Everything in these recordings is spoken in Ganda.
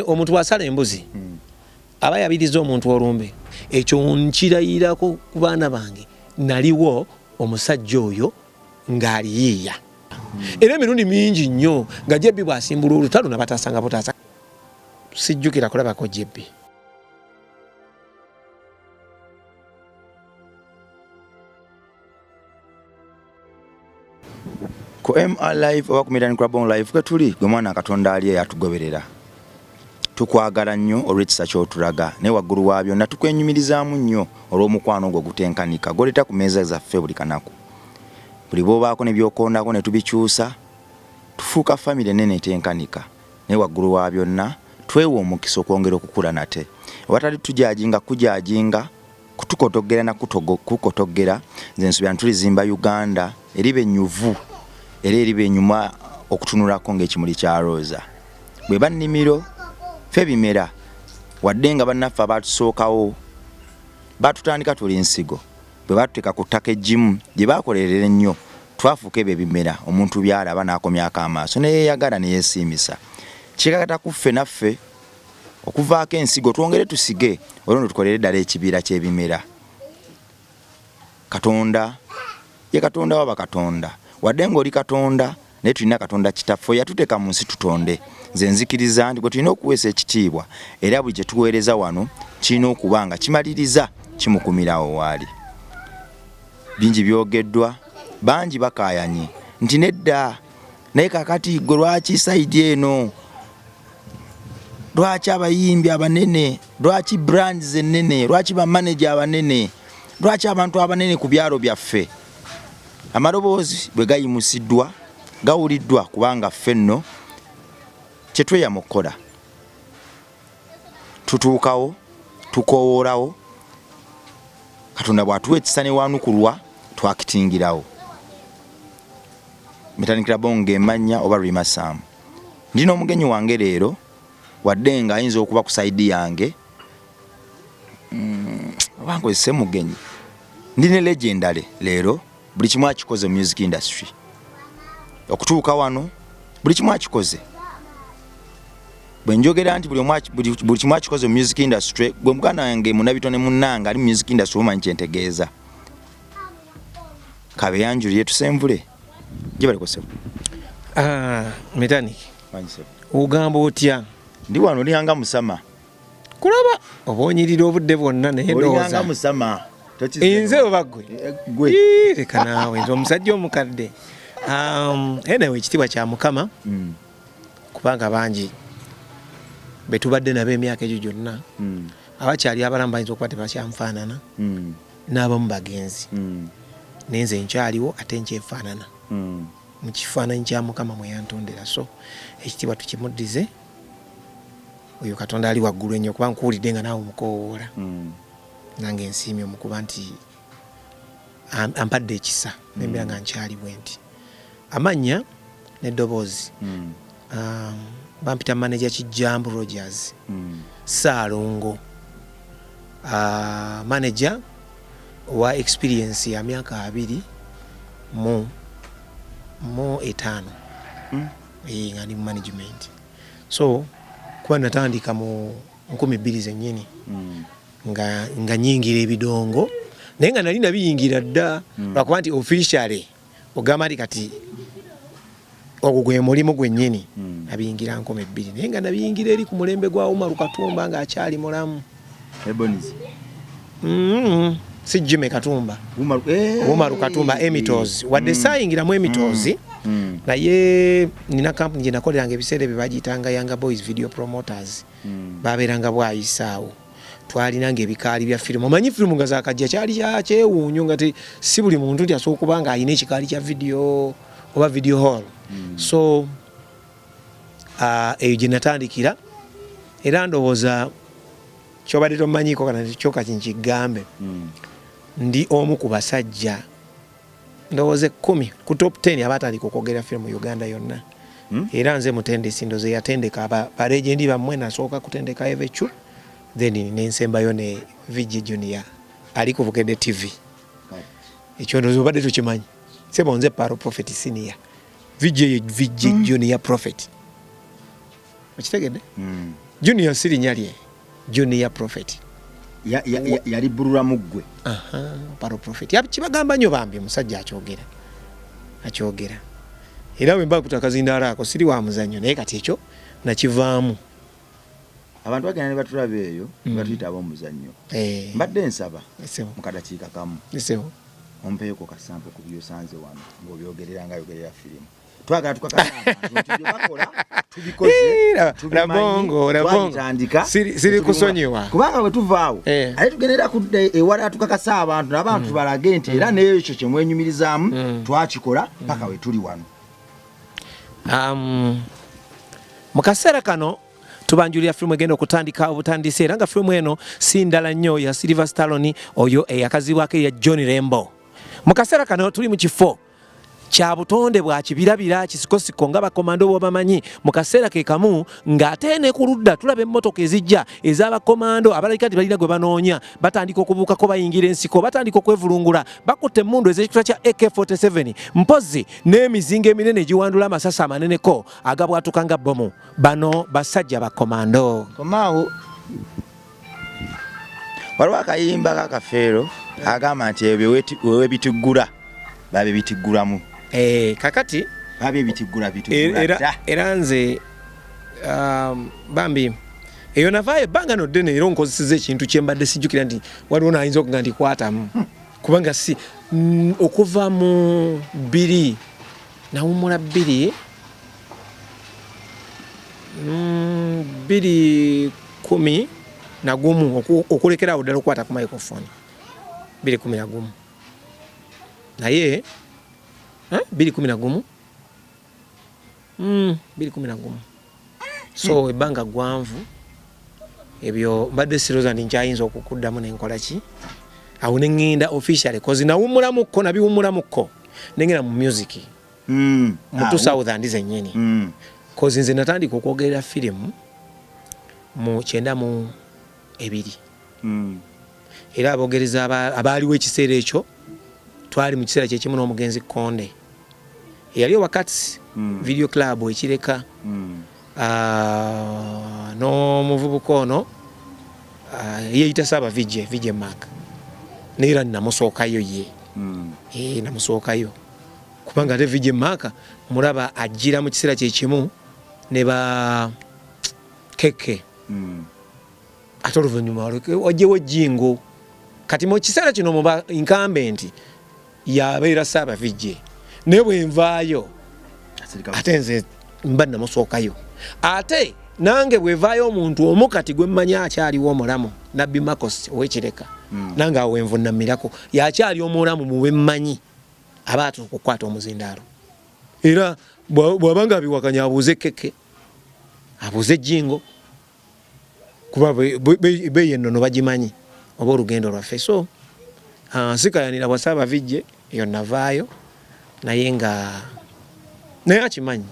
Omuntu wasala embuzi aba yabiriza omuntu olumbe ekyo nkirayirako ku baana bange naliwo omusajja oyo ng'aliyiiya era emirundi mingi nnyo nga Jebbi bw'asimbula olutalo nabatasanga butaasa sijjukira kulabako Jebbi. Ku MR Live oba ku Media Club Live kwe tuli gwe mwana Katonda ali yatugoberera. Tukwagala nnyo olw'ekisa ky'otulaga ne waggulu wa byonna tukwenyumirizaamu nnyo olw'omukwano gwo gutenkanika goleta ku meeza zaffe buli kanaku. Buli bw'obaako ne by'okondako ne tubikyusa tufuuka famire ennene etenkanika ne waggulu wa byonna twewa omukisa okwongera okukula nate. Watali tujajinga kujajinga kutukotogera na kukotogera nze nsubira ntulizimba Uganda eribe ennyuvu era eribe enyuma okutunulako ng'ekimuli kya Rosa. Bwe bannimiro fe bimera wadde nga bannaffe abatusookawo batutandika tuli nsigo bwe batuteeka ku ttaka eggimu gye baakolerera ennyo twafuuka ebyo ebimera omuntu byalaba n'akomyako amaaso ne yeeyagala ne yeesiimisa. Kikakata kuffe naffe okuvaako ensigo twongere tusige olwo tukolere ddala ekibira ky'ebimera. Katonda ye Katonda wa bakatonda wadde ng'oli Katonda naye tulina Katonda kitaffe yatuteeka mu nsi tutonde. Nze nzikiriza nti gwe tulina okuweesa ekitiibwa era buli gye tuweereza wano kirina okuba nga kimaliriza kimukumirawo waali. Bingi byogeddwa bangi bakaayanye nti nedda naye kakati gwe lwaki sayidi eno lwaki abayimbi abanene lwaki brands ennene lwaki bamaneja abanene lwaki abantu abanene ku byalo byaffe amaloboozi bwe gayimusiddwa gawuliddwa kubanga ffe nno kyetweya mukola tutuukawo tukowoolawo Katonda bw'atuwa ekisa ne wanukulwa twakitingirawo. Metandikira bonga emanya oba Rimasam ndina omugenyi wange leero wadde nga ayinza okuba ku sayidi yange oba nkozese mugenyi ndine legendary leero buli kimu akikoze mu music industry okutuuka wano buli kimu akikoze. Bwe njogera nti buli kimu akikoze mu music industry gwe muganda wange munabitone munnanga ali mu music industry omanyi kyentegeeza kabe yanjulire tusemvule gye bali kosebo. Mechanic ugamba otya ndi wano liyanga musama kulaba obonyirira obudde bwonna naye ndowooza musama nze oba gwe leka naawe nze omusajja omukadde. Anyway ekitiibwa kya Mukama kubanga bangi betubadde nabo emyaka egyo gyonna abakyali abalamu bayinza okuba tebakyamfaanana n'abamu bagenzi naye nze nkyaliwo ate nkyefaanana mu kifaananyi kya Mukama mwe yantondera. So ekitiibwa tukimuddize oyo Katonda ali waggulu ennyo kuba nkuwulidde nga naawe omukoowoola nange nsiimye omukuba nti ampadde ekisa nembera nga nkyali bwe nti. Amannya n'eddoboozi bampita manager Kijambu Rogers Saalongo manager wa experience ya myaka 2 mu 5 nga ni management. So kuba natandika mu 2000 zennyini nga nyingira ebidongo naye nga nali nabiyingira dda lwakuba nti officially ogamba nti kati ogwo gwe mulimu gwennyini nabiyingira 2000 naye nga nabiyingira eri ku mulembe gwa Umaru Katumba ng'akyali mulamu. Si Jimmy Katumba Umaru Katumba Emitos wadde saayingiramu Emitos naye nina kampuni gye nakoleranga ebiseera bye bagiyitanga Younger Boys Video Promoters babeeranga bwayisaawo twalinanga ebikaali bya firimu. Omanyi firimu nga zakajja kyali kyewuunyo nga si buli muntu nti asobola okuba nga alina ekikaali kya video oba video hall. So eyo gye natandikira era ndowooza kyobadde tomanyiiko kana kyoka kinkigambe ndi omu ku basajja ndowooza 10 ku top 10 abatandika okwogera firimu mu Uganda yonna era nze mutendesi ndoze yatendeka balegendi bammwe nasooka kutendeka Evechu then nensembayo ne VG Junior ali ku Bukedde TV ekyo ndowooza obadde tukimanyi sebo nze Paro Prophet Senior VG Junior Prophet Okitegedde? Junior siri nyalye Junior Prophet yali burura mugwe paro Prophet kibagamba nnyo bambi musajja akyogera era bwe mba kutaka zindala ako siri wa muzanyo naye kati ekyo nakivaamu abantu bagenda ne batulabe eyo batuyita ab'omuzannyo mbadde nsaba mu kadakiika kamu ompeeko kasample ku byosanze wano ng'obyogerera nga yogerera firimu twagala tukakasa abantu bakola tubikoze rabongo siri kusonyiwa kubanga bwe tuvaawo ate tugendera kudda ewala tukakasa abantu n'abantu balage nti era n'ekyo kye mwenyumirizaamu twakikola paka we tuli wano. Mu kaseera kano tubanjulira firimu egenda okutandika obutandisi era nga firimu eno si ndala nnyo ya Sylvester Stallone oyo eyakazibwako ya John Rambo. Mu kaseera kano tuli mu kifo kya butonde bwa kibirabira kisikosiko nga bakomando bo bamanyi mu kaseera ke kamu ng'ate ne ku ludda tulaba emmotoka ezijja ez'abakomando abalabika nti balina gwe banoonya batandika okubuukako bayingira ensiko batandika okwevulungula bakutte emmundu ez'ekitula kya AK-47 mpozi n'emizinga eminene egiwandula amasasi amaneneko agabwatuka nga bbomu bano basajja bakomando. Komaawo waliwo akayimba kakafeero agamba nti ebyo webitiggula babe bitiggulamu kakati babe bitiggula era nze bambi eyo navaayo ebbanga noddene era onkozeseza ekintu kyembadde sijjukira nti waliwo naayinza okuga ndikwatamu kubanga si okuva mu 2 nawumula 2 nagumu okulekerawo ddala okukwata ku microphone 211 naye 211 so ebbanga gwanvu ebyo mbadde siroza ndi nkyayinza okukuddamu nenkola ki awo neŋŋenda officially cause nawumulamuko nabiwumulamukko nengenda mu music mu 2000 zennyini cause nze natandika okwogerera firimu mu 92 era abogereza abaaliwo ekiseera ekyo twali mu kiseera kyekimu n'omugenzi Konde eyali wakati video club ekireka n'omuvubuka ono yeyita Saba VJ Mark neera namusookayo ye namusookayo kubanga ate VJ Mark mulaba ajjira mu kiseera kyekimu ne ba keke ate oluvannyuma wajjewo Jingo kati mu kiseera kino muba incumbent yabeera Saba VJ ne bwe nvaayo ate nze mba namusookayo ate nange bwevaayo omuntu omu kati gwe mmanyi akyaliwo omulamu Nabbi Marcos ow'ekireka nange awo wenvunamirako yakyali omulamu mu bemmanyi aba atuuka okukwata omuzindaalo era bw'abanga abiwakanya abuuze keke abuuze Jingo kuba beeyi ennono bagimanyi oba olugendo lwaffe so sikayanira bwa Saba VJ eyo navaayo naye nga naye akimanyi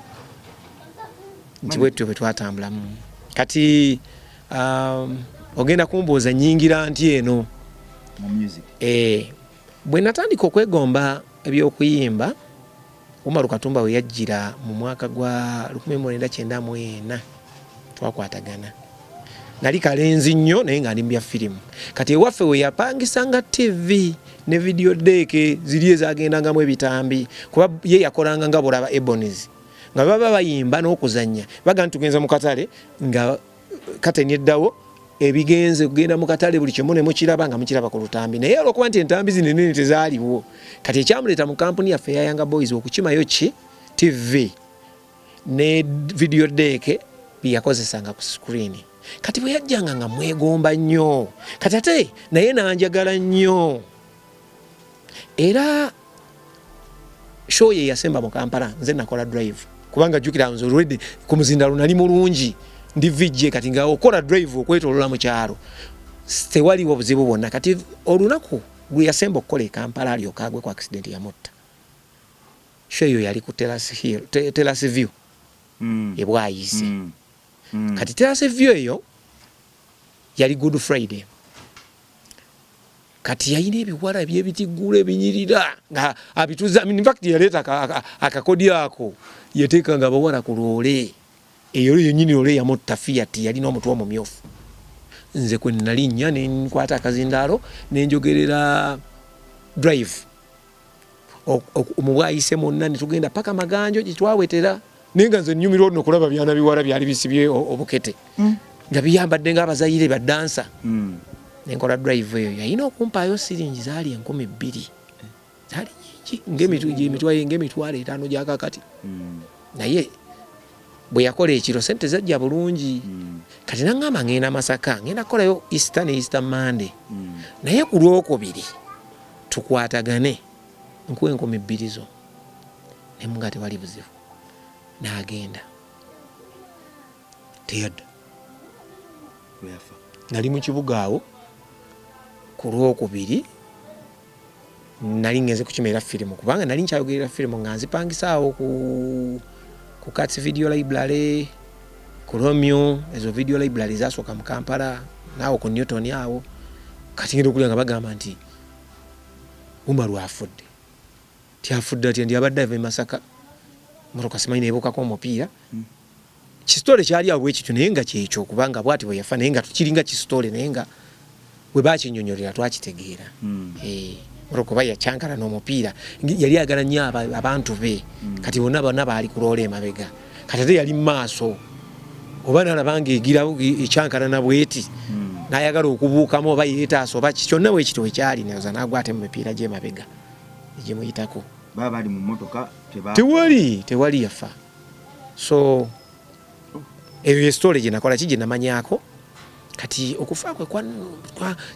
nti bwetyo bwe twatambulamu kati ogenda kumbuuza nyingira nti eno bwe natandika okwegomba ebyokuyimba Umaru Katumba we yajjira mu mwaka gwa 1994 twakwatagana nali kalenzi nnyo naye nga ndi mbya firimu kati ewaffe we yapangisanga TV ne video deke ziri ezagendangamu ebitambi kuba ye yakolanga nga bulaba Ebonies nga baba bayimba n'okuzannya baga ntugenza mu katale nga kateni eddawo ebigenze kugenda mu katale buli kimu ne mukiraba nga mukiraba ku lutambi naye olwokuba nti entambi zinene tezaaliwo kati ekyamuleta mu kampuni yaffe ya Yanga Boys okukimayo ki TV ne video deke byakozesanga ku screen kati bwe yajjanga nga mwegomba nnyo kati ate naye nanjagala nnyo era show ye yasemba mu Kampala nze nakola drive kubanga jukira nze already ku muzindaalo nali mulungi ndi VJ kati nga okola drive okwetolola mu kyalo tewaliwo buzibu bwonna kati olunaku gwe yasemba okukola e Kampala alyoka agwe ku accident ya motta show yo yali ku Terrace View ebwayise kati Terrace View eyo yali Good Friday kati yayina ebiwala ebyebitiggula ebinyirira nga abituza in fact yaleeta akakodi ako yateeka nga bawala ku loole eyo yennyini ole yamotta Fiat yalina omutwe omumyufu nze kwe nalinnya ne nkwata akazindaalo ne njogerera drive omubwayise mwonna ne tugenda paka Maganjo gye twawetera naye nga nze nnyumirwa nno okulaba byana biwala byali bisibye obukete nga biyambadde ng'abazayire baddansa ne nkola drive eyo yalina okumpaayo siringi zaali 2,000 zaali nyingi ng'emitwalo 5 gyakakati naye bwe yakola ekiro sente zajja bulungi kati naŋŋamba ŋŋenda Masaka ŋŋenda kukolayo Easter ne Easter Monday naye ku Lwokubiri tukwatagane nkuwe 2,000 zo ne munga tewali buzibu n'agenda teyadda nali mu kibuga awo ku Lwokubiri nali ngenze kukimeera firimu kubanga nali nkyayogerera firimu nga nzipangisa awo ku Cats Video Library ku Romeo ezo video library zasooka mu Kampala naawo ku Newton awo kati ngenda okulya nga bagamba nti Umaru afudde tyafudde ati ndi abadde ava Masaka motoka simanyi neebukako omupiira kisitole kyali awo ekityo naye nga kyekyo kubanga bwati bwe yafa naye nga tukiringa kisitole naye nga bwe bakinnyonnyolera twakitegeera kuba yakyankala n'omupiira yali agala nnyo abantu be kati bonna baali kuloola emabega kati ate yali mu maaso oba nalaba ng'egira ekyankalana bweti n'ayagala okubuukamu oba yeetaasa oba kyonna bwe kityo wekyali nayoza n'agwate mu mipiira gy'emabega egyemuyitako baba bali mu mmotoka tewali yafa so eyo yesitole gye nakola ki gye namanyako kati okufa kwe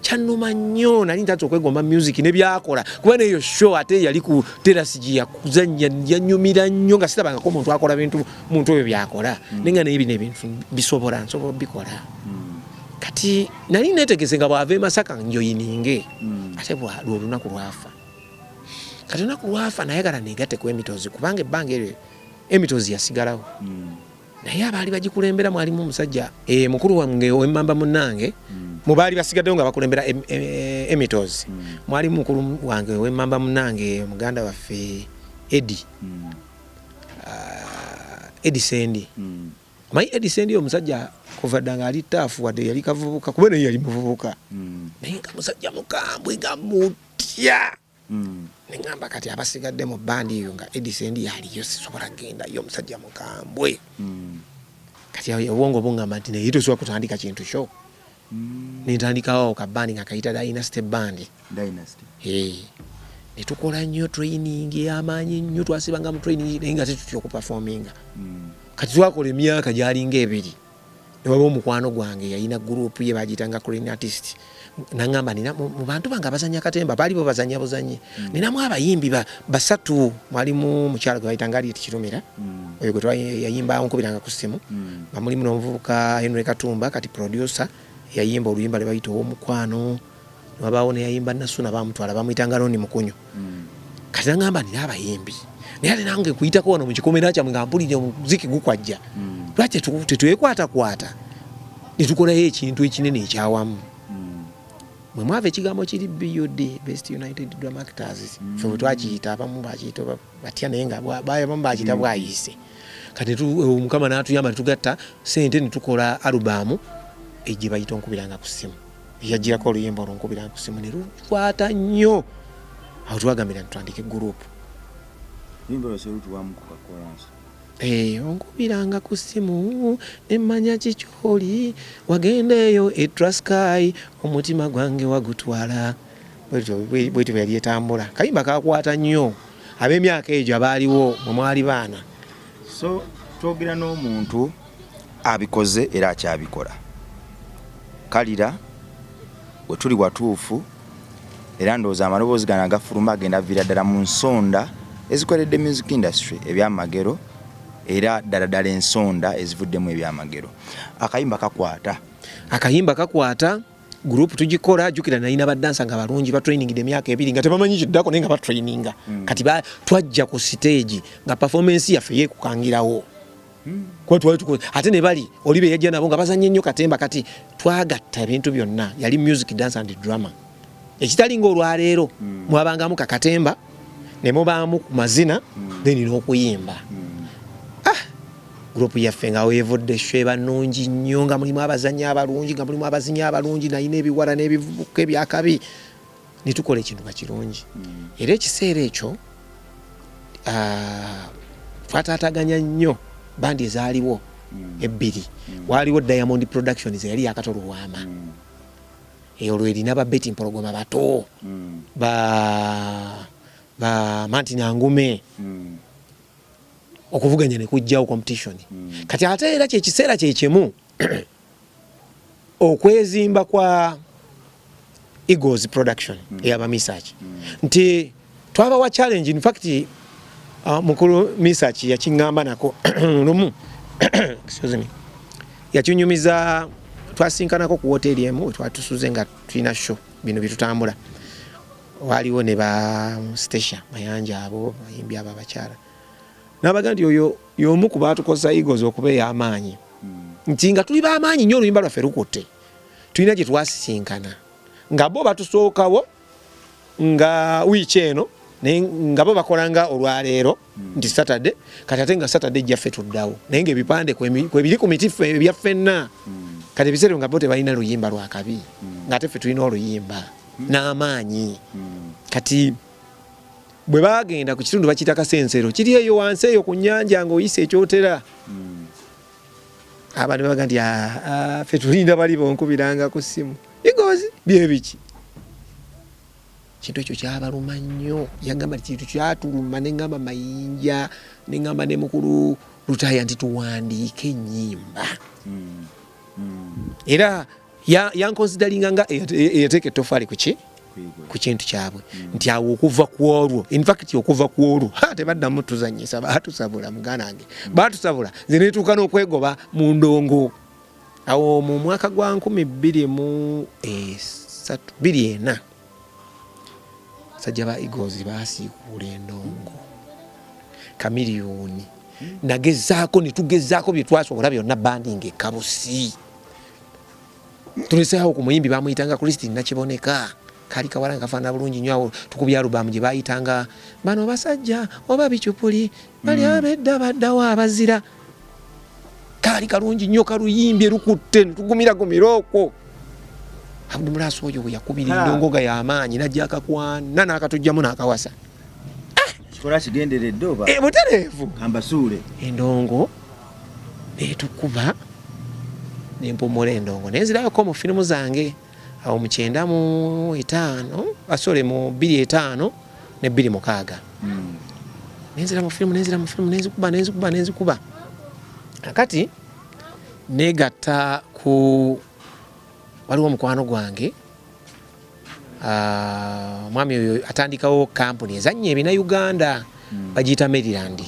kyannuma nnyo nali ntatse okwegomba music ne byakola kuba neyo show ate yali ku terasi gye yakuzannya yanyumira nnyo nga sitabangako omuntu akola bintu muntu oyo byakola nenga naye bino ebintu nsobola bikola kati nali neetegese nga bw'ava Masaka njoyininge ate lwolunaku lwafa kati olunaku lwafa nayagala neegatte ku Emitozi kubanga ebbanga eryo Emitozi yasigalawo naye abaali bagikulembera mwalimu omusajja mukulu wange ow'emmamba munnange mu baali basigaddeyo nga bakulembera Emitozi mwalimu mukulu wange ow'emmamba munnange muganda waffe Eddie Sendi mayi Eddie Sendi omusajja kuva dda nga ali ttaafu wadde yali kavubuka kuba naye yali muvubuka naye nga musajja mukambwe nga mutya neŋŋamba kati abasigadde mu bbandi eyo nga Eddie Sendi yaliyo sisobola gendayo omusajja mukambwe kati obwongo buŋŋamba nti naye tosobola kutandika kintu kyo nentandikawo kabbandi nga kayita Dynasty Band ne tukola nnyo training y'amaanyi nnyo twasibanga mu training naye nga tetutya okuperforminga kati twakola emyaka gyalinga 2 ne waba omukwano gwange yalina gurupu ye bagiyitanga Green Artist naŋŋamba nina mu bantu bange abazanya katemba baali bo bazanya buzanyi ninamu abayimbi basatu mwalimu mukyalo gwe bayitanga Harriet Kirumira oyo gwe yayimba nkubiranga ku ssimu nga mulimu n'omuvubuka Henry Katumba kati producer yayimba oluyimba lwe bayita Omukwano wabaawo ne yayimba Nasuna bamutwala bamuyitanga Loni Mukunyo kati naŋŋamba nina abayimbi naye ate nange kuyitako wano mu kikomera kyammwe nga mpulire omuziki gukwajja lwaki tetwekwatakwata ne tukolayo ekintu ekinene ekyawamu mwe mwava ekigambo kiri BUD Best United Drama Actors fe bwe twakiyita abamu bakiyita batya naye nga abamu bakiyita bwayise kati Mukama n'atuyamba ne tugatta sente ne tukola alubamu egye bayita Onkubiranga ku ssimu yagirako oluyimba olw'Onkubiranga ku ssimu ne lukwata nnyo awo twagambira ntutandike gurupu onkubiranga ku ssimu nemmanya kikyoli wagendeeyo etraskai omutima gwange wagutwala bwetyo bwe yali etambula kayimba kakwata nnyo ab'emyaka egyo abaaliwo mwe mwali baana so twogera n'omuntu abikoze era akyabikola kalira bwe tuli watuufu era ndowooza amaloboozi gano agafuluma agenda vira ddala mu nsonda ezikoledde music industry ebyamagero era ddala ensonda ezivuddemu ebyamagero akayimba kakwata group tugikola jukira nalina baddansa nga balungi ba trainingide emyaka 2 nga tebamanyi kiddako naye nga ba traininga kati twajja ku stage nga performance yaffe yekukangirawo kwa ate ne bali olibe yajja nabo nga bazanye nnyo katemba kati twagatta ebintu byonna yali music dance and drama ekitali ng'olwaleero mwabangamu kakatemba ne mubaamu ku mazina then n'okuyimba group yaffe nga weevudde shweba nnungi nnyo nga mulimu abazannyi abalungi nga mulimu abazinyi abalungi nayina ebiwala n'ebivubuka ebyakabi ne tukola ekintu nga kirungi era ekiseera ekyo twataataganya nnyo bandi ezaaliwo ebbiri waaliwo Diamond Productions eyali yakatolwama eyo lwerina ba betting program bato ba Martin Angume okuvuganya ne kujjawo competition kati ate era kyekiseera kyekimu okwezimba kwa Eagles Production eyaba Misach nti twaba wa challenge in fact mukulu Misach yakiŋŋamba nako lumu excuse me yakinyumiza twasinkanako ku hoteli emu twatusuze nga tulina show bino bitutambula waliwo ne ba station mayanja abo bayimbi aba bakyala nabaga nti oyo y'omu ku baatukosa Eagles okubeera amaanyi nti nga tuli b'amaanyi nnyo oluyimba lwaffe lukutte tulina gye twasisinkana nga bo batusookawo nga wiiki eno nga bo bakolanga olwaleero nti Saturday kati ate nga Saturday gyaffe tuddawo naye ng'ebipande kwebiri ku miti ffe ebyaffenna kati ebiseera nga bo tebalina luyimba lwakabi ng'ate ffe tulina oluyimba n'amaanyi kati bwe bagenda ku kitundu bakiyita Kasensero kiri eyo wansi eyo ku nnyanja ng'oyisa ekyotera abantu baga nti ffe tulinda bali bonkubiranga ku ssimu Eagles byebiki kintu ekyo kyabaluma nnyo yagamba kintu kyatuluma neŋŋamba mayinja neŋŋamba ne mukulu Lutaya nti tuwandiike ennyimba era yankonsidalinga nga eyateeka ettofaali ku kintu kyabwe nti awo okuva ku olwo in fact okuva ku olwo tebaddamu tuzannyisa baatusabula muganange baatusabula nze netuuka n'okwegoba mu ndongo awo mu mwaka gwa 2024 sajja ba Eagles baasiikuula endongo kamiliyoni nagezaako netugezaako bye twasobola byonna bandinga ekabusi tuleseewo ku muyimbi bamuyitanga Christine Nakiboneka kali kawala kafaana bulungi nnyo awo tukubya alubamu gye bayitanga bano basajja oba bicupuli bali abedda baddawo abazira kali kalungi nnyo kaluyimbye lukutte tugumira okwo Abdumulaso oyo bwe yakubira endongo ga y'amaanyi najja akakwana n'akatujjamu n'akawasa kikola kigenderedde oba butereevu kambasuule endongo netukuba nempumula endongo nenzirayoko mu firimu zange awo mu 95 asole mu 25 ne 26 nenzira mu firimu nenzikuba akati negatta ku waliwo mukwano gwange mwami oyo atandikawo kampuni ezannya ebina Uganda bagiyita Maryland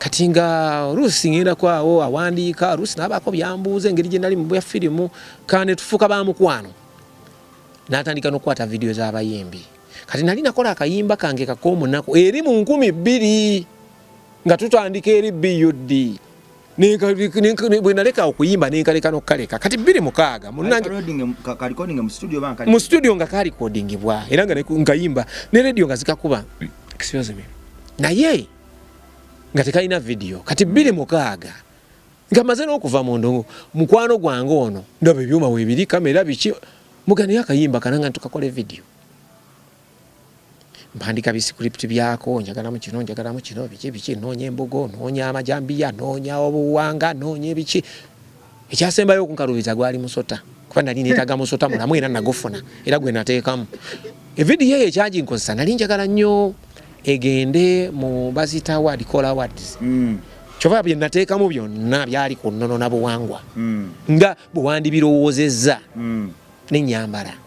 kati nga oluusi ŋŋendako awo awandiika oluusi n'abaako byambuuza engeri gye nali mu bya firimu kandi tufuuka ba mukwano n'atandika n'okukwata vidiyo z'abayimbi kati nali nakola akayimba kange kak'omunaku eri mu 2000 nga tutandika eri BUD bwe naleka okuyimba nenkaleka n'okkaleka kati 26 mu studio nga kalikodingibwa era nga nkayimba ne radio nga zikakuba excuse me naye nga tekalina video kati 26 nga maze n'okuva mu ndongo mukwano gwange ono ndaba ebyuma weebiri kamera biki mugane akayimba kananga tukakole video mpandika biscript byako njagalamu kino biki noonya embogo noonya amajambiya noonya obuwanga noonya ebiki ekyasembayo okunkalubiza gwali musota kuba nali neetaga musota mulamu era nagufuna era gwe nateekamu evidiyo eyo ekyaginkozesa nali njagala nnyo egende mu Bazita Award Call Awards kyova bye nateekamu byonna byali ku nnono na buwangwa nga buwandi birowoozezza n'ennyambala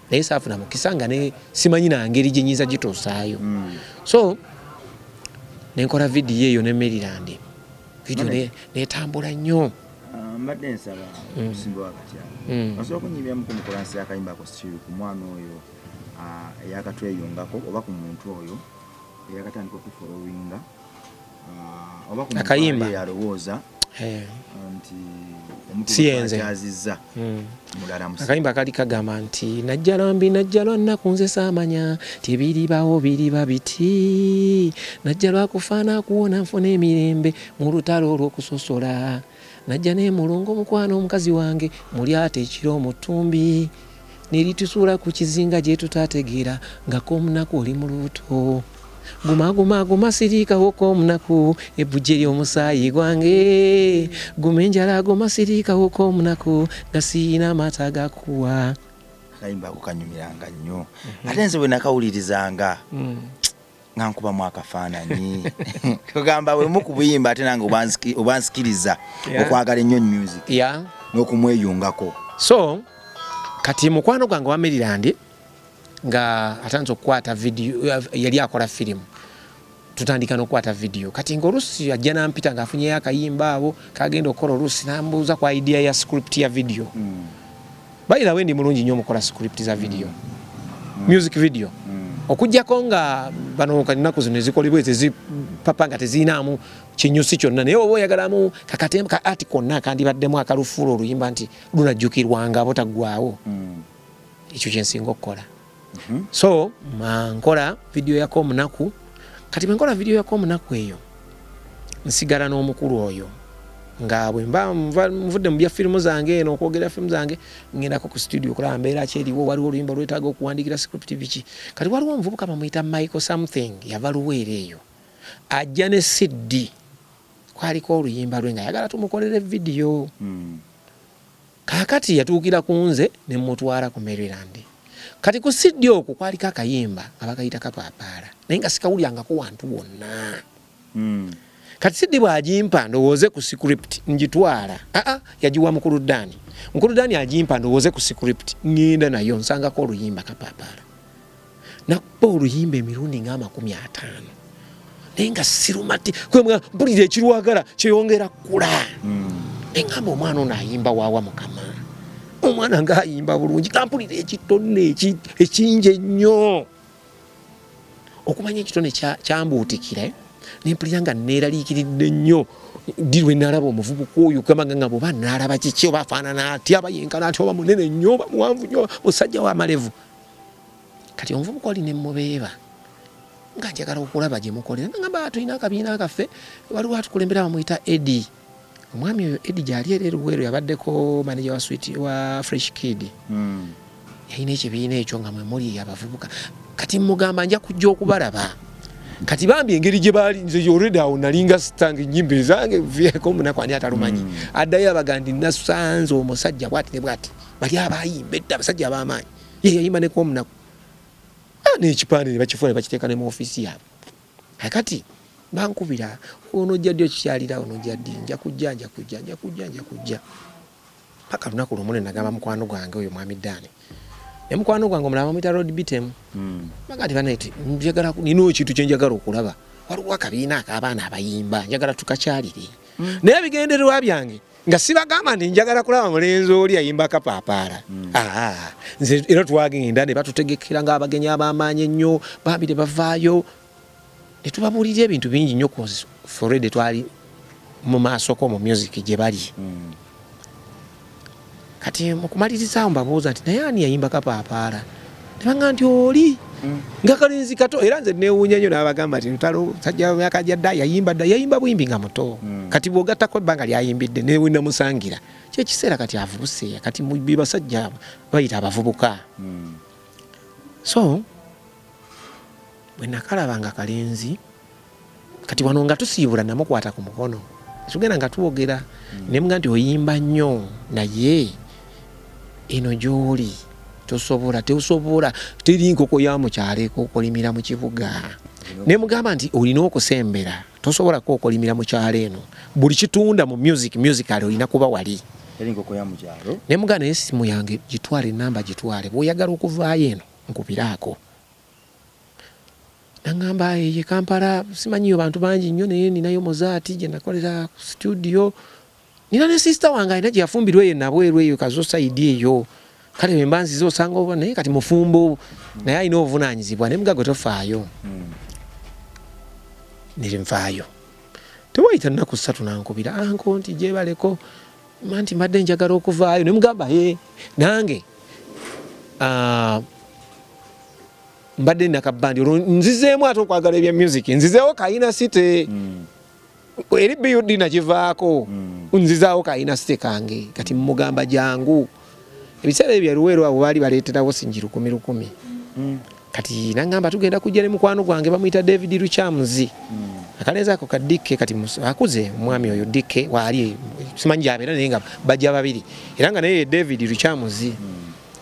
naye saafuna mukisa nga ne simanyi na ngeri gye nyiza gituusaayo so nenkola vidiyo eyo ne Maryland vidiyo netambula nnyo mbadde nsaba okusimba wakatyala osobola okunyimyamu ku mukolansi akayimba ako sikiru ku mwana oyo eyakatweyongako oba ku muntu oyo eyakatandika okufolowinga oba ku muntu yalowooza siyenze akayimba kali kagamba nti najja lwambi najja lwannaku nze saamanya tebiribawo biriba biti najja lwakufaana kuwona nfuna emirembe mu lutalo olw'okusosola najja n'emulungu omukwano omukazi wange muli ate ekiro mu ttumbi neritusuula ku kizinga gye tutategeera nga k'omunaku oli mu lubuto guma siriikawo k'omunaku ebbujje ly'omusaayi gwange guma enjala guma siriikawo k'omunaku nga siina amata gakuwa. Akayimba kukanyumiranga nnyo ate nze bwe nakawulirizanga nga nkubamu akafaananyi kugamba bwe mukubuyimba ate nange obansikiriza okwagala ennyo music n'okumweyungako. So kati mukwano gwange wa Maryland nga atanze okukwata video yali akola filimu tutandika n'okukwata video kati ng'oluusi ajja nampita ng'afunyeyo akayimba abo kagenda okukola oluusi nambuuza ku idea ya script ya video. By the way ndi mulungi nnyo mukola script za video music video okujjako nga bano ennaku zino ezikolebwa ezipapa nga teziinaamu kinyusi kyonna naye oba oyagalamu kakatemba ka ati konna kandibaddemu akalufuula oluyimba nti lunajjukirwanga botaggwawo ekyo kyensinga okukola. So nkola video yako omunaku kati bwe nkola video yako omunaku eyo nsigala n'omukulu oyo nga bwe mba nvudde mu bya firimu zange eno okwogera firimu zange ngendako ku studio okulaba mbeera ki eriwo waliwo oluyimba lwetaaga okuwandiikira script biki kati waliwo omuvubuka bamuyita Michael something yava Luweero eyo ajja ne CD kwaliko oluyimba lwe nga yagala tumukolere video kakati yatuukira ku nze ne mmutwala ku Maryland kati ku CD okwo kwaliko akayimba abakayita kapaapaala naye nga sikawulyangako wantu wonna kati CD bw'agimpa ndowooze ku script ngitwala yagiwa mukulu Dani agimpa ndowooze ku script ngenda nayo nsangako oluyimba kapaapaala nakuba oluyimba emirundi nga 50 naye nga sirumati kwemwa mpulira ekirwagala kyeyongera kkula engamba omwana ono ayimba waawa Mukama omwana ng'ayimba bulungi kampulira ekitone ekingi ennyo okumanya ekitone kyambuutikira nempulira nga neeraliikiridde nnyo dirwe nalaba omuvubuka oyo kamaga nga bwoba nalaba kiki oba afaanana atya aba yenkana atya oba munene nnyo oba muwanvu nnyo musajja w'amalevu kati omuvubuka oli ne mubeeba nga njagala okulaba gye mukolera nagamba tulina akabiina akaffe waliwo atukulembera bamuyita Eddie omwami oyo Eddie gyali era Luweero yabaddeko manager wa wa Fresh Kid yalina ekibiina ekyo nga mwe muli abavubuka kati mugamba nja kujja okubalaba kati bambi engeri gye baali nze already awo nalinga sitanga ennyimba ezange vyeko munaku ani atalumanyi addayo abagandi nasanze omusajja bwati ne bwati bali abayimba edda abasajja ab'amaanyi ye yayimba neko omunaku n'ekipande ne bakifuna ne bakiteeka ne mu ofiisi yaabwe kati bankubira ono ojja ddi okikyalira ono ojja ddi nja kujja paka lunaku lumu ne nagamba mukwano gwange oyo mwami Dani ne mukwano gwange omulaba bamuyita Road Bitem bagati banaiti njagala nina ekintu kye njagala okulaba waliwo akabiina ak'abaana abayimba njagala tukakyalire naye ebigendererwa byange nga sibagamba nti njagala kulaba mulenzi oli ayimba kapaapaala nze era twagenda ne batutegekera ng'abagenyi ab'amaanyi ennyo bambi ne bavaayo ne tubabuulira ebintu bingi nnyo forede twali mu maasoko mu music gye bali kati mukumaliriza mbabuuza nti naye ani yayimba kapaapaala nebanga nti oli nga kalenzi kato era nze neewuunya nnyo n'abagamba nti lutalo sajja myaka gyadda yayimba buyimbi nga muto kati bw'ogattako ebbanga lyayimbidde newe namusangira kyekiseera kati avubuse kati basajja bayita abavubuka so bwe nakalabanga kalenzi kati wano nga tusiibula namukwata ku mukono tugenda nga tuwogera nemuga nti oyimba nnyo naye eno gy'oli tosobola teri nkoko ya mukyalo ekokolimira mu kibuga nemugamba nti olina okusembera tosobola kokolimira mu kyalo eno buli kitunda mu musical olina kuba wali nemuga naye simu yange gitwale enamba gitwale bw'oyagala okuvaayo eno nkubiraako nangamba ye Kampala simanyiyo bantu bangi nnyo naye ninayo Mozaati gye nakolera ku studio nina ne sister wange alina gye yafumbirwa eyo nabweru eyo kazo saidi eyo kale bemba nziza osanga oba naye kati mufumbo naye alina obuvunaanyizibwa ne mugago tofaayo niri nfaayo tewayita nnaku 3 nankubira anko nti gyebaleko manti mbadde njagala okuvaayo ne mugamba nange mbadde nakabandi nzizeemu ate okwagala ebya music nzizeewo Kayina City eri BUD nakivaako nzizaawo Kayina City kange kati mugamba jangu ebiseera ebyo Luweero abo baali baleeterawo singi 10,000 kati nangamba tugenda kujja ne mukwano gwange bamuyita David Luchamuzi akaleeza ako kadikke kati akuze omwami oyo dikke waali simanyi abeera naye nga bajja babiri era nga naye David Luchamuzi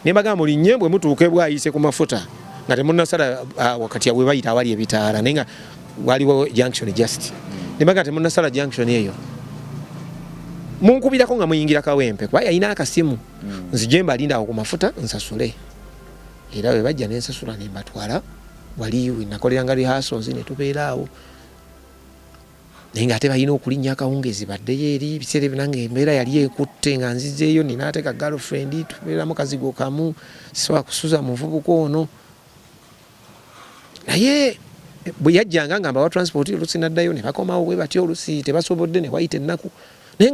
ne bagamba oli nnyembwe mutuuke bwayise ku mafuta nga temunnasala wakati abwe bayita awali ebitaala naye nga waliwo junction just ne bagamba temunnasala junction eyo munkubirako nga muyingira Kawempe kuba yalina akasimu nzije mbalinda awo ku mafuta nsasule era bwe bajja n'ensasula ne mbatwala wali nakoleranga rehearsals ne tubeera awo naye nga ate balina okulinnya akawungezi baddeyo eri biseera ebinange embeera yali ekutte nga nzizeeyo ninaateeka girlfriend tubeeramu kazigo kamu sisobola kusuza muvubuka ono naye bwe yajjanga nga mbawa transport olusi naddayo ne bakomawo bwe batyo olusi tebasobodde ne wayita ennaku naye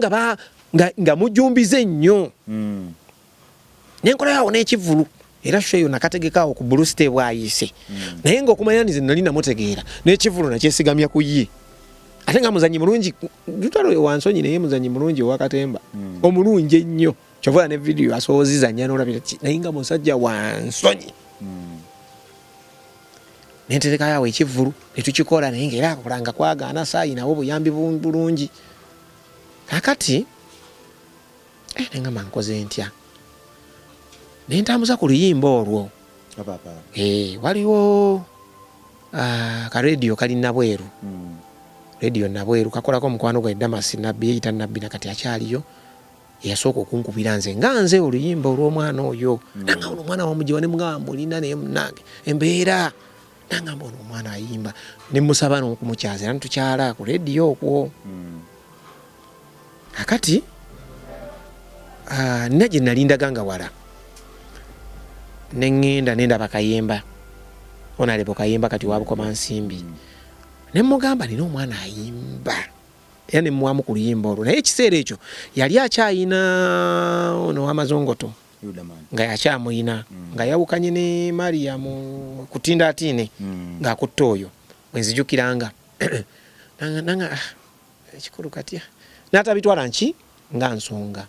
nga mujumbize nnyo nenkolayo awo n'ekivulu era show eyo nakategekaawo ku Blue Stay bwayise naye ng'okumanya nti nali namutegeera n'ekivulu nakyesigamya ku ye ate nga muzanyi mulungi Lutalo wansonyi naye muzanyi mulungi owakatemba omulungi ennyo kyova ne video asoozizanya n'olabira naye nga musajja wansonyi nenterekayo awo ekivulu ne tukikola naye ng'era akolanga kwagaana saayi nawo buyambi bulungi kakati nengamba nkoze ntya nentambuza ku luyimba olwo waliwo karedio kali Nabweru radio Nabweru kakolako omukwano gwa Damas Nabbi eyita Nabbi nakati akyaliyo yasooka okunkubira nze nga nze oluyimba olw'omwana oyo nanga ono omwana wamugiwa ne mugamba olina naye munange embeera nangamba ono omwana ayimba ne musaba n'okumukyaza era ntukyala ku radio okwo akati nina gye nalindaga nga wala neŋŋenda nendaba Kayemba Honorable Kayemba kati wabukoma Nsimbi ne mugamba nina omwana ayimba era ne muwamu ku luyimba olwo naye ekiseera ekyo yali akyayina ono w'Amazongoto nga yakyamuyina nga yawukanye ne Mariam kutindaatiine ng'akutte oyo bwenzijukiranga nanga ekikulu katya n'atabitwala nki nga nsonga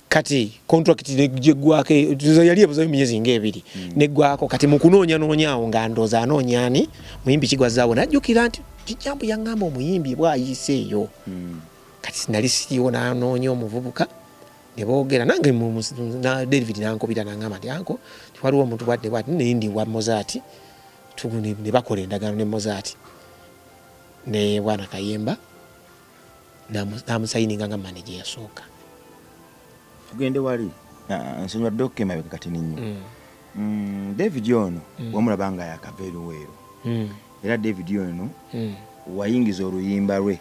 kati contract neggwako yali ebuzayo emyezi ng'ebiri neggwako kati mu kunoonya-noonyaawo nga ndooza anoonyaani muyimbi Kigwazaawo najjukira nti kijambu yaŋŋamba omuyimbi bwayiseeyo kati sinali siriwo n'anoonya omuvubuka ne boogera nange David nankubira naŋŋamba nti anko tiwaliwo omuntu bwadde bwati naye ndi wa Mozart ne bakola endagaano ne Mozart ne bwana Kayemba namusayininga nga manager yasooka tugende wali nsonyiwa dokke mabega kati ninyo David ono wamulabanga yakava Luweero era David ono wayingiza oluyimba lwe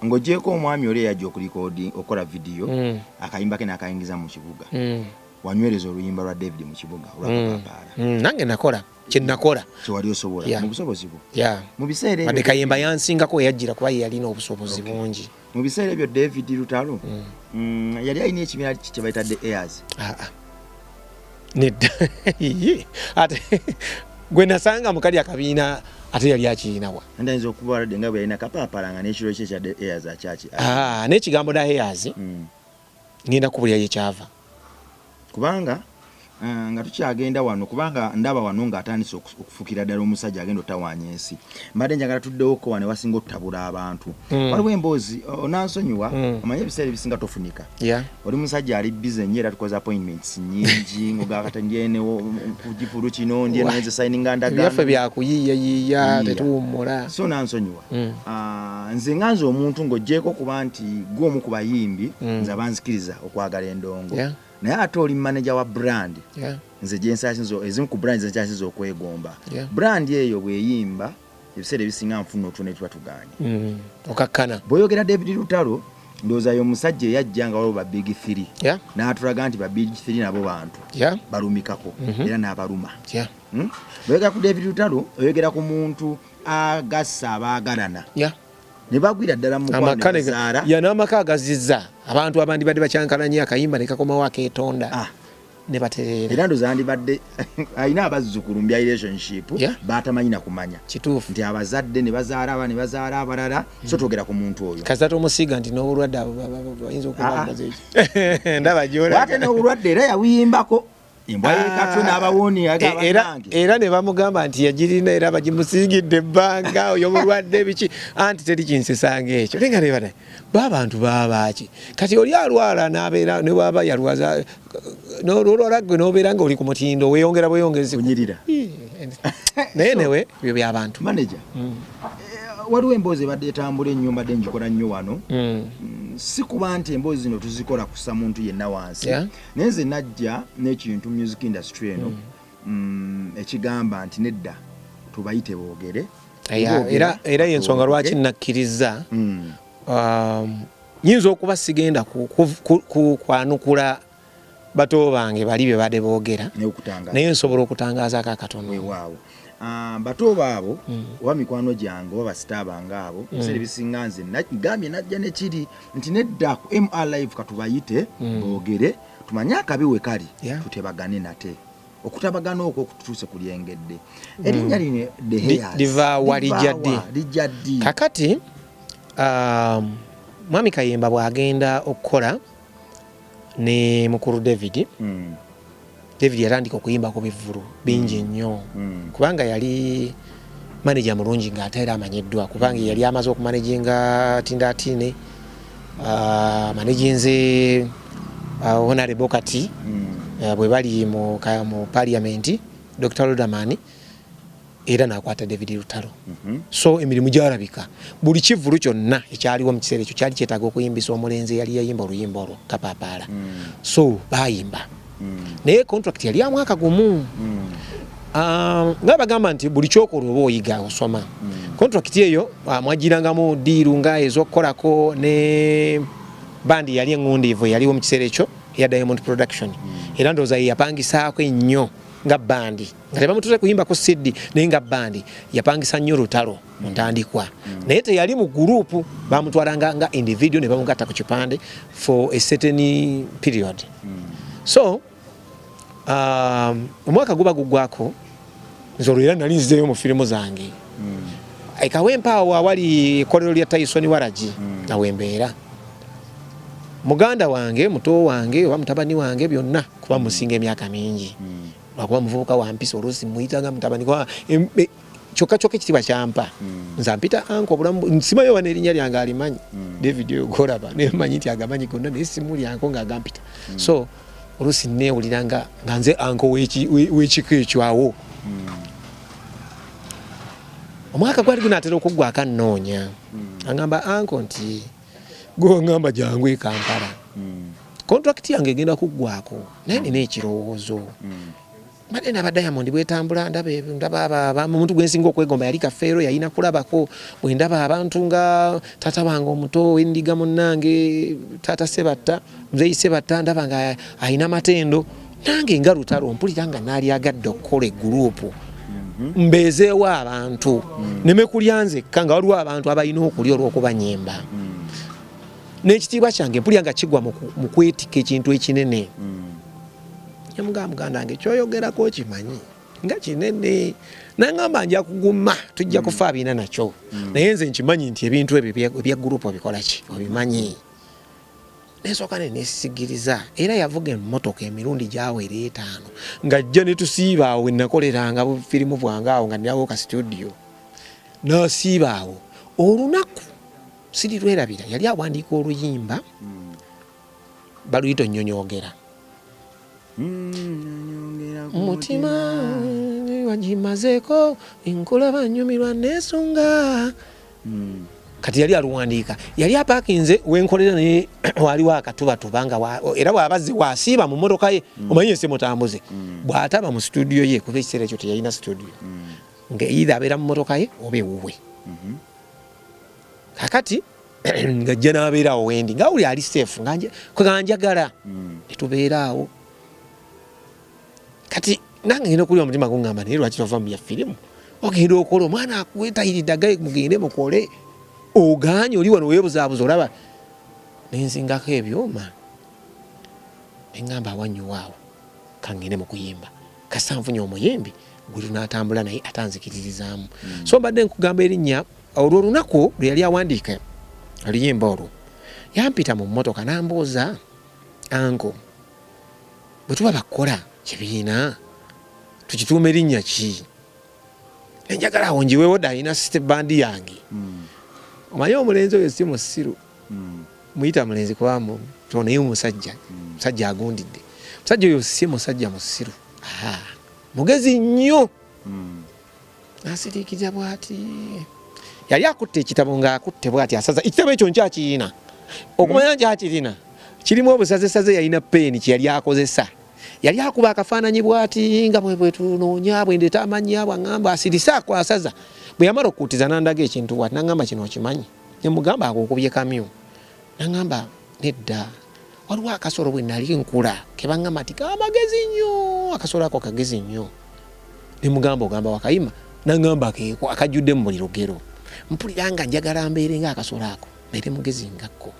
ng'ogyeko omwami oli eyajja okulikoodi okola vidiyo akayimba ke n'akayingiza mu kibuga wanywereza oluyimba lwa David mu kibuga olwakapapaala nange nakola kyenakola kyewali osobola mu busobozi bwo mu biseera ebyo Kayemba yansingako eyajjira kuba ye yalina obusobozi bungi mu biseera ebyo David Lutalo yali alina ekibiina kye bayitadde Airs nedda ate gwe nasanga mukali akabiina ate yali akirinawa ndayinza okubaladde nga bwe yalina kapaapala nga n'ekiro kye kyadde Airs akyaki n'ekigambo da Airs ngenda kubulira ye kyava kubanga nga tukyagenda wano kubanga ndaba wano ng'atandise okufukira ddala omusajja agenda otawaanya ensi mbadde njagala tuddewoko wano wasinga otutabula abantu waliwo emboozi onansonyiwa omanye ebiseera ebisinga tofunika oli musajja ali bize nnyo era tukoze appointments nnyingi ng'ogakatandyenewo ku gipulu kino ndyeneze sayininga ndagaano byaffe byakuyiiyayiiya tetuwummula so nansonyiwa nze nga nze omuntu ng'oggyeko kuba nti gw'omu ku bayimbi nze abanzikiriza okwagala endongo naye ate oli manager wa brand nze gyensasinzo ezimu ku brand zensasinzo okwegomba brand eyo bweyimba ebiseera ebisinga nfuna otuna etuba tuganye okakkana bw'oyogera David Lutalo ndowooza omusajja eyajja nga waliwo ba big 3 n'atulaga nti ba big 3 nabo bantu balumikako era n'abaluma bw'oyogera ku David Lutalo oyogera ku muntu agassa abaagalana ne bagwira ddala mu kwanazaara ya n'amaka agazizza abantu abandi badde bakyankalanya akayimba ne kakomawo akeetonda ne baterera era ndoza andibadde alina abazzukulu mu bya relationship batamanyi na kumanya kituufu nti abazadde ne bazaala aba ne bazaala abalala so twogera ku muntu oyo kazata omusiga nti n'obulwadde ayinza okubaza ekyo ndaba gyola ate n'obulwadde era yawiyimbako embwa y'ekatwe n'abawoni era ne bamugamba nti yagirina era bagimusiigidde ebbanga oyo mulwadde biki anti teri kinsesanga ekyo lenga nebata babantu babaki kati oli alwala n'abeera ne baba yalwaza n'olwala gwe n'obeera nga oli ku mutindo weeyongera bweyongezi kunyirira naye newe byo by'abantu manager waliwo emboozi ebadde etambula ennyo mbadde njikola nnyo wano si kuba nti emboozi zino tuzikola kussa muntu yenna wansi naye nze najja n'ekintu music industry eno ekigamba nti nedda tubayite boogere era yensonga lwaki nakkiriza nyinza okuba sigenda kwanukula bato bange bali bye badde boogera naye nsobola okutangazaako akatono bato baabo oba mikwano gyange oba basita bange abo ebiseera ebisinga nze gambye najja nekiri nti nedda ku MR Live katubayite boogere tumanye akabi we kali tutebagane nate okutabagana okwo kututuuse ku lyengedde erinnya line livaawa lijjaddi kakati mwami Kayemba bw'agenda okukola ne mukuru David yatandika okuyimba ku bivvulu bingi nnyo kubanga yali manager mulungi ng'ate era amanyiddwa kubanga yali amaze okumanaginga Tindatine managinze Honorable Kati bwe bali mu parliament Dr. Rodamani era n'akwata David Lutalo so emirimu gyalabika buli kivvulu kyonna ekyaliwo mu kiseera ekyo kyali kyetaaga okuyimbisa omulenzi yali yayimba oluyimba olwo kapapaala so bayimba naye contract yali ya mwaka gumu nga bagamba nti buli kyokola oba oyiga osoma contract eyo mwagirangamu diiru nga ez'okukolako ne bandi yali eŋŋundiivu yaliwo mu kiseera ekyo eya Diamond Production era ndowooza ye yapangisaako ennyo nga bandi nga tebamutuze kuyimba ku CD naye nga bandi yapangisa nnyo Lutalo mu ntandikwa naye teyali mu gurupu bamutwalanga nga individual ne bamugatta ku kipande for a certain period so omwaka guba gugwako nze olwo era nali nzizeeyo mu firimu zange ekawempaawo awali ekkolero lya Tyson Waragi nawe mbeera muganda wange muto wange oba mutabani wange byonna kuba musinga emyaka mingi lwakuba muvubuka wampisa oluusi muyitanga mutabani kyokka ekitiibwa kyampa nze ampita anko obulamu nsimayo wana erinnya lyange alimanyi David ogolaba nemanyi nti agamanyi gonna naye simu lyanko ngaagampita so oluusi neewulira nga nze anko w'ekiko ekyo awo omwaka gwali gunaatera okuggwako annoonya agamba anko nti gwe ngamba jangu e Kampala contract yange egenda kuggwako naye nina ekirowoozo mbadde naba Diamond bwetambula ndaba omuntu gwensinga okwegomba yali Kafeero yalina kulabako bwe ndaba abantu nga taata wange omuto endiga munnange taata Sebatta muzeeyi Sebatta ndaba nga alina matendo nange nga Lutalo mpulira nga naali agadde okukola egguruupu mbeezeewo abantu neme kulya nzekka nga waliwo abantu abalina okulya olw'okubanyemba n'ekitiibwa kyange mpulira nga kigwa mu kwetika ekintu ekinene muganda wange kyoyogerako kimanyi nga kinene nangamba nja kuguma tujja kufa abina nakyo naye nze nkimanyi nti ebintu ebyo ebya gurupu obikola ki obimanyi nesooka nenesigiriza era yavuga emmotoka emirundi gyawera 5 nga jja netusiiba awo wenakoleranga firimu bwange awo nga nirawo ka studio nasiiba awo olunaku sirirwerabira yali awandiika oluyimba baluyita Nnyonyoogera mutima wagimazeeko nkulaba nnyumirwa nesunga kati yali aluwandiika yali apaakinze wenkolera naye waliwo akatubatuba nga era bw'abazze wasiiba mu mmotoka ye omanyi ese mutambuze bw'ataba mu studio ye kuba ekiseera ekyo teyalina studio nga either abeera mu mmotoka ye oba ewuwe kakati nga jja n'abeeraawo wendi nga uli ali safe nga njagala netubeera awo kati nange ngenda okulya omutima gungamba naye lwaki tova mu bya firimu ogenda okola omwana akuwetayiridde agaye mugende mukole oganye oli wano weebuzaabuza olaba nenzingako ebyuma engamba awanyuwaawo kangende mu kuyimba kasanfunye omuyimbi gwe tunaatambula naye atanzikiririzaamu so mbadde nkugamba erinnya olwo olunaku lwe yali awandiika oluyimba olwo yampita mu mmotoka n'ambuuza ango bwe tuba bakola kibiina tukituuma erinnya ki enjagala awo njiweewo dda alina system bandi yange omanyi omulenzi oyo si musiru muyita mulenzi kubamu tonaye musajja musajja agundidde musajja oyo si musajja musiru mugezi nnyo nasiriikiriza bw'ati yali akutte ekitabo ng'akutte bw'ati asaza ekitabo ekyo nkyakirina okumanya nkyakirina kirimu obusazesaze yalina peeni kyeyali akozesa yali akuba akafaananyi bw'ati nga bwe tunoonya bwe ndeeta amannya bw'aŋŋamba asirisaako asaza bwe yamala okukutiza nandaga ekintu bw'ati naŋŋamba kino okimanyi ne mugamba akokubye kamyu naŋŋamba nedda waliwo akasolo bwe nali nkula ke baŋŋamba nti kamagezi nnyo akasolo ako kagezi nnyo ne mugamba ogamba wakayima naŋŋamba keeko akajjudde mu buli lugero mpulira nga njagala mbeere ng'akasolo ako mbeere mugezi ngakko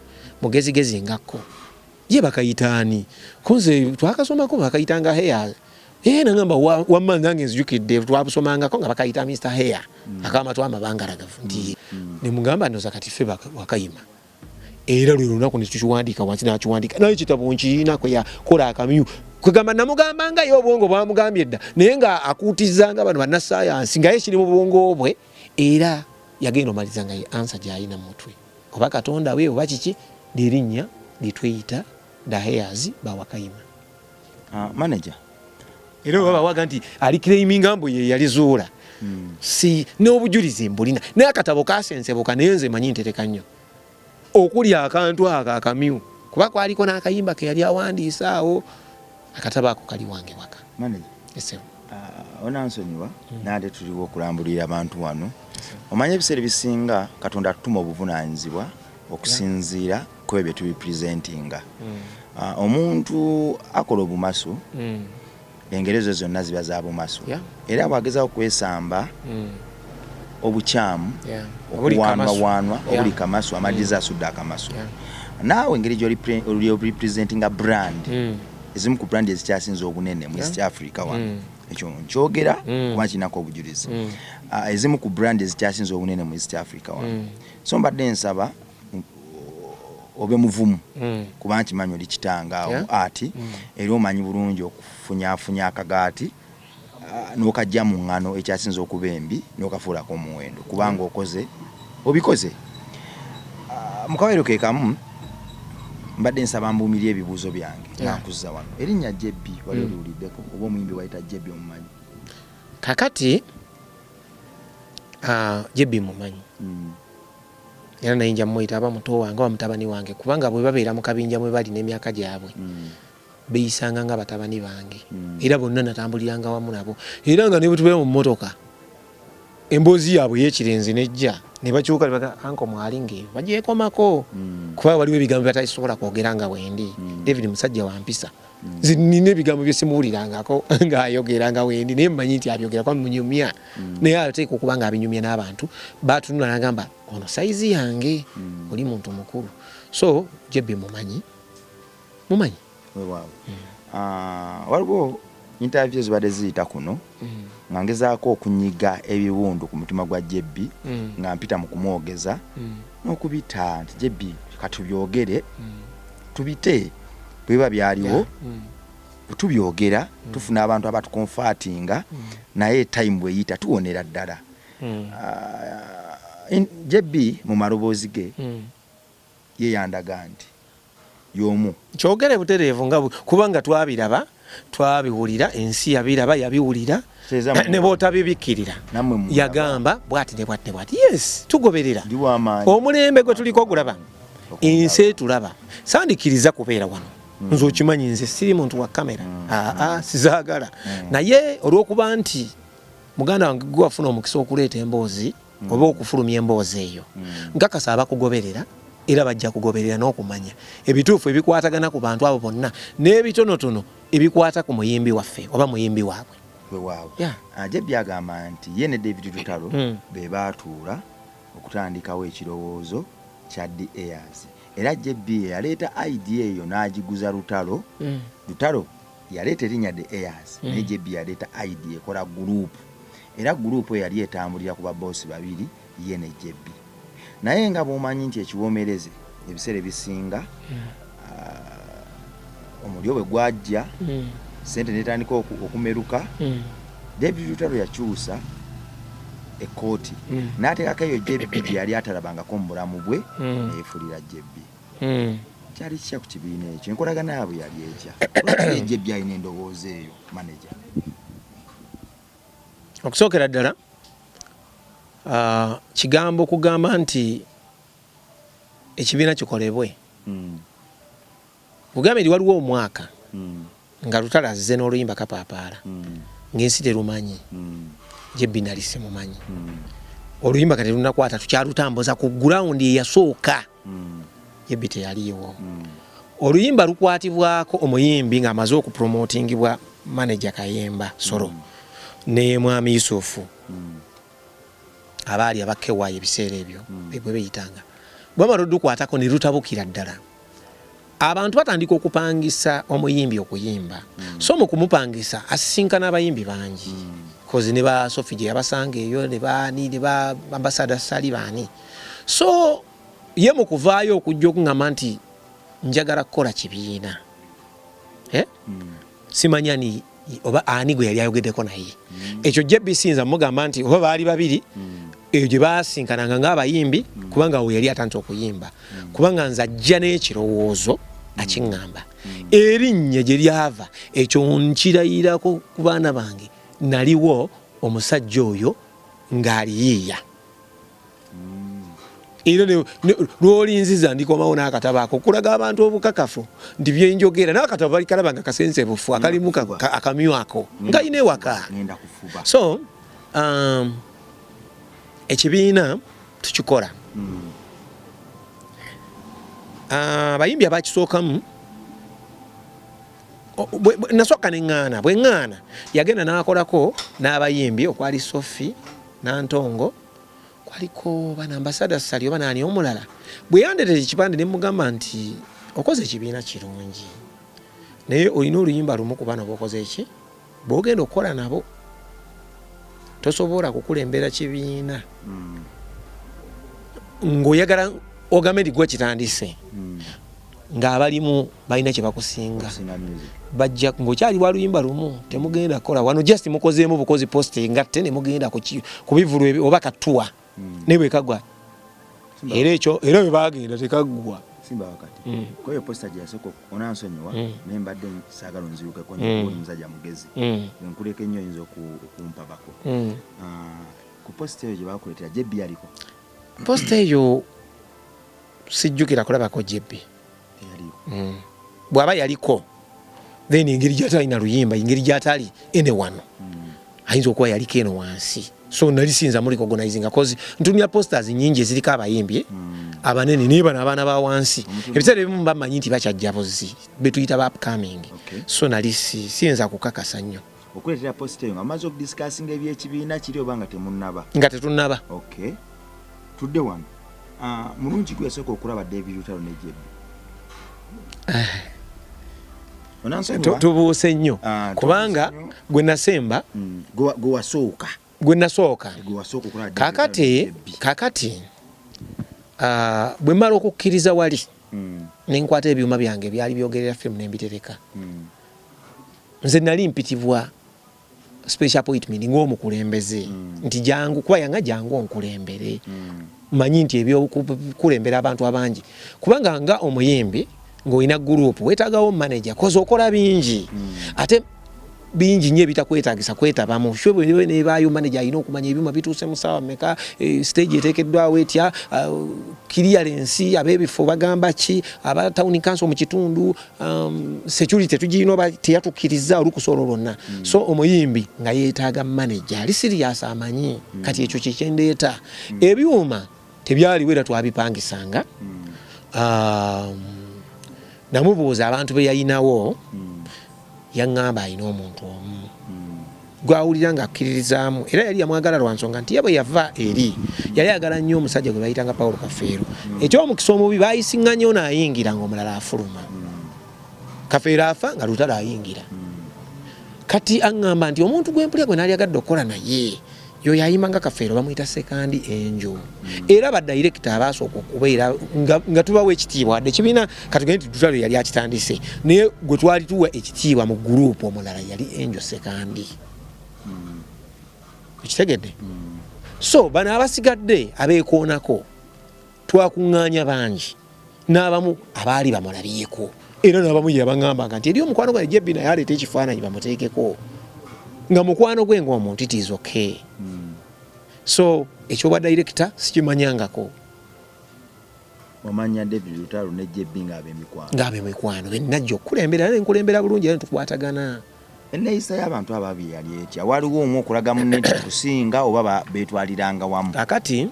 mugezigezi ngakko ye bakayitaani kunze twakasomako bakayitanga heya naŋŋamba wamma nange nzijukidde twabusomangako nga bakayita Mr. Heya akamatw amabangalagavu nti ne mugamba ndoza kati ffe wakayima era lwe lunaku ne tukiwandiika wansi nakiwandiika naye kitabo nkiyina kwe yakola akamyu kwegamba namugamba nga ye obwongo bwamugambye dda naye nga akuutizanga bano bannassaayansi nga ye kiri mu bwongo bwe era yagenda omaliza nga ye ansa gy'alina mu mutwe oba katonda we oba kiki lyerinnya lyetweyita the Hairs bawakayima manager era oba bawaga nti aliclaiminga mbu ye yalizuula si n'obujulizi mbulina naye akatabo kasensebuka naye nze manyi ntereka nnyo okulya akantu ako akamyu kuba kwaliko n'akayimba ke yali awandiisa awo akatabo ako kali wange waka manager onansonyiwa nate tuliwo okulambulira abantu wano omanye ebiseera bisinga katonda atutuma obuvunaanyizibwa okusinziira ku ebyo tubipresentinga omuntu akola obumasu engero ezo zonna ziba za bumasu era bwagezao kwesamba obukyamu okuwanwawanwa obuli kamasu amadiza asudde akamasu naawe engeri gyolipresentinga brand ezimu ku brand ezikyasinza obunene mu East Africa wano ekyo nkyogera kuba kinako obujulizi ezimu ku brand ezikyasinza obunene mu East Africa wano so mbadde nsaba obe muvumu kuba nkimanyi oli kitangaawo ati era omanyi bulungi okufunyafunya akagaati n'okajja mu ŋŋano ekyasinza okuba embi n'okafuulako omuwendo kubanga okoze obikoze mu kawairo ke kamu mbadde nsaba mbuumirya ebibuuzo byange nankuzza wano erinnya Jebbi wali oliwuliddeko oba omuyimbi wayita Jebbi omumanyi kakati Jebbi mumanyi era naye nja muyita aba muto wange oba mutabani wange kubanga bwe babeera mu kabinja mwe bali n'emyaka gyabwe beeyisanga nga batabani bange era bonna natambuliranga wamu nabo era nga ne bwe tubeera mu mmotoka emboozi yaabwe y'ekirenzi nejja ne bakyuka baga anko mwalinge bagyekomako kuba waliwo ebigambo byatasobola kwogera nga wendi David musajja wampisa nina ebigambo bye simuwulirangako ng'ayogera nga wendi naye mmanyi nti abyogera kwa munyumya naye ateeka okuba nga abinyumya n'abantu batunula nagamba ono sayizi yange oli muntu mukulu so Jebbi mumanyi waliwo interview zibadde ziyita kuno nga ngezaako okunyiga ebiwundu ku mutima gwa Jebbi nga mpita mu kumwogeza n'okubita nti Jebbi katubyogere tubite bweba byaliwo tubyogera tufuna abantu abatukonfatinga naye time bweyita tuwonera ddala Jebbi mu maloboozi ge ye yandaga nti y'omu kyogere butereevu nga kubanga twabiraba twabiwulira ensi yabiraba yabiwulira ne bootabibikkirira yagamba bwati ne bwati ne bwati yes tugoberera omulembe gwe tuliko ogulaba ensi etulaba sandikiriza kubeera wano nze okimanyi nze siri muntu wa kamera sizaagala naye olw'okuba nti muganda wange gwe wafuna omukisa okuleeta emboozi oba okufulumya emboozi eyo nkakasa abakugoberera era bajja kugoberera n'okumanya ebituufu ebikwatagana ku bantu abo bonna n'ebitonotono ebikwata ku muyimbi waffe oba muyimbi waabwe Jebbi agamba nti ye ne David Lutalo be baatuula okutandikawo ekirowoozo kya The Heirs. Era JB yaleeta idea eyo n'agiguza Lutalo. Lutalo yaleeta erinnya The Heirs, naye JB yaleeta idea ekola group. Era group yali etambulira ku babosi babiri, ye ne JB. Naye nga bw'omanyi nti ekiwoomereze ebiseera ebisinga omulyo bwe gwajja sente netandika okumeruka, David Lutalo yakyusa ekkooti n'ateekako eyo JB yali atalabangako mu bulamu bwe neefulira JB. Kyali kitya ku kibiina ekyo, enkolagana yaabwe yali etya? Lwaki JB alina endowooza eyo manager? Okusookera ddala kigambo kugamba nti ekibiina kikolebwe. Bugambe ndi waliwo omwaka nga Lutalo azze n'oluyimba kapaapaala ng'ensi terumanyi, JB nali simumanyi. Oluyimba kati lunakwata tukyalutambuza ku gurawundi eyasooka, JB teyaliiwo. Oluyimba lukwatibwako omuyimbi ng'amaze okupromotingibwa manager Kayemba Solo ne Mwami Yusufu abaali abakewaayo ebiseera ebyo bwe beyitanga. Bwamala lukwatako ne lutabukira ddala. Abantu batandika okupangisa omuyimbi okuyimba. So mu kumupangisa asisinkana abayimbi bangi. Kozi ne ba Sophie gye yabasanga eyo ne ba ambassador Salibani. So ye mu kuvaayo okujja okungamba nti njagala kukola kibiina. Simanya ni oba ani gwe yali ayogeddeko naye. Ekyo JB sinza mugamba nti oba baali babiri eyo gye baasinkananga ng'abayimbi kubanga we yali atandika okuyimba. Kubanga nze ajja n'ekirowoozo akiŋŋamba. Erinnya gye lyava ekyo nkirayirako ku baana bange, naliwo omusajja oyo ng'aliyiiya. Era lw'olinziza ndikomawo n'akatabo ako kulaga abantu obukakafu nti byenjogera n'akatabo bali kalaba nga kasense bufu akalimu akamyu ako ng'ayina ewaka. So ekibiina tukikola. Abayimbi abakisookamu nasooka neŋŋaana. Bwe ŋŋaana yagenda n'akolako n'abayimbi okwali Sophie Nantongo, kwaliko bana ambassador Sali oba nani omulala. Bwe yandeetera ekipande ne mugamba nti okoze ekibiina kirungi, naye olina oluyimba lumu ku bano b'okoze eki bw'ogenda okukola nabo tosobola kukulembera kibiina ng'oyagala ogambe nti gwe kitandise ng'abalimu balina kye bakusinga. Bajja ng'okyali wa luyimba lumu temugenda kukola wano, just mukozeemu bukozi post ngatte ne mugenda ku bivulu oba kattua ne bwe kagwa. Era ekyo era bwe baagenda tekaggwa. Simba wakati. Kwa hiyo posta gye yasooka onansonyiwa naye mbadde saagala onzirukeko nnyo omusajja mugezi. Nkuleka ennyo oyinza okumpabako. Ku posta eyo gye baakuleetera JB yaliko? Posta eyo sijjukira kulabako JB. Bw'aba yaliko then engeri gy'atalina luyimba, engeri gy'atali ene wano ayinza okuba yaliko eno wansi. So nali sinza muri organizing cause ntumya posters nyingi eziriko abayimbi abanene naye bano abaana ba wansi ebiseera ebimu bamanyi nti bakyajja bozi betuyita ba upcoming. So nali sinza kukakasa nnyo okuleetera posta eyo nga amaze okudiscussing ebyekibiina kiri oba nga temunnaba? Nga tetunnaba. Okay, tudde wano. Mulungi gwe yasooka okulaba David Lutalo ne JB? Tubuuse nnyo kubanga gwe nasemba gwe nasooka kakati bwe mmala okukkiriza wali nenkwata ebyuma byange byali byogerera firimu nembitereka. Nze nali mpitibwa special appointment ng'omukulembeze nti jangu kuba yanga jangu onkulembere manyi nti ebyokulembera abantu abangi kubanga nga omuyimbi ng'olina group weetaagawo manager koza okola bingi ate bingi nnyo ebitakwetaagisa kwetabamu. Shwe nebaayo manager alina okumanya ebyuma bituuse mu ssaawa mmeka, stage eteekeddwawo etya, clearance ab'ebifo bagamba ki, aba town council mu kitundu, security tugirina oba teyatukkiriza olukusolo lwonna. So omuyimbi nga yeetaaga manager ali serious amanyi kati ekyo kyekyendeeta. Ebyuma tebyaliwo era twabipangisanga. Namubuuza abantu be yayinawo yaŋŋamba alina omuntu omu gwawulira nga akkiririzaamu era yali yamwagala lwa nsonga nti yabwe yava eri yali ayagala nnyo omusajja gwe bayitanga Paulo Kafeero eky'omukisa omubi baayisiŋŋanya ono ayingira ng'omulala afuluma Kafeero afa nga Lutalo ayingira kati aŋŋamba nti omuntu gw'empulya gwe naali agadde okukola naye yo yayimanga Kafeero bamuyita Sekandi Enjo era badirekita abaasooka okubeera nga tubawo ekitiibwa wadde kibiina katugende nti Lutalo yali akitandise naye gwe twali tuwa ekitiibwa mu guruupu omulala yali Enjo Sekandi ekitegedde so bano abasigadde abeekoonako twakuŋŋaanya bangi n'abamu abaali bamulabyeko era n'abamu ye baŋŋambanga nti eri omukwano gwe Jebbi naye aleeta ekifaananyi bamuteekeko nga mukwano gwe ng'omuntu it is okay so ekyoba director sikimanyangako wamanya David Lutalo ne Jebbi ng'ab'emikwano najja okukulembera ne nkulembera bulungi era tukwatagana enneeyisa y'abantu ababiri yali etya waliwo omu okulaga munne nti kusinga oba beetwaliranga wamu kakati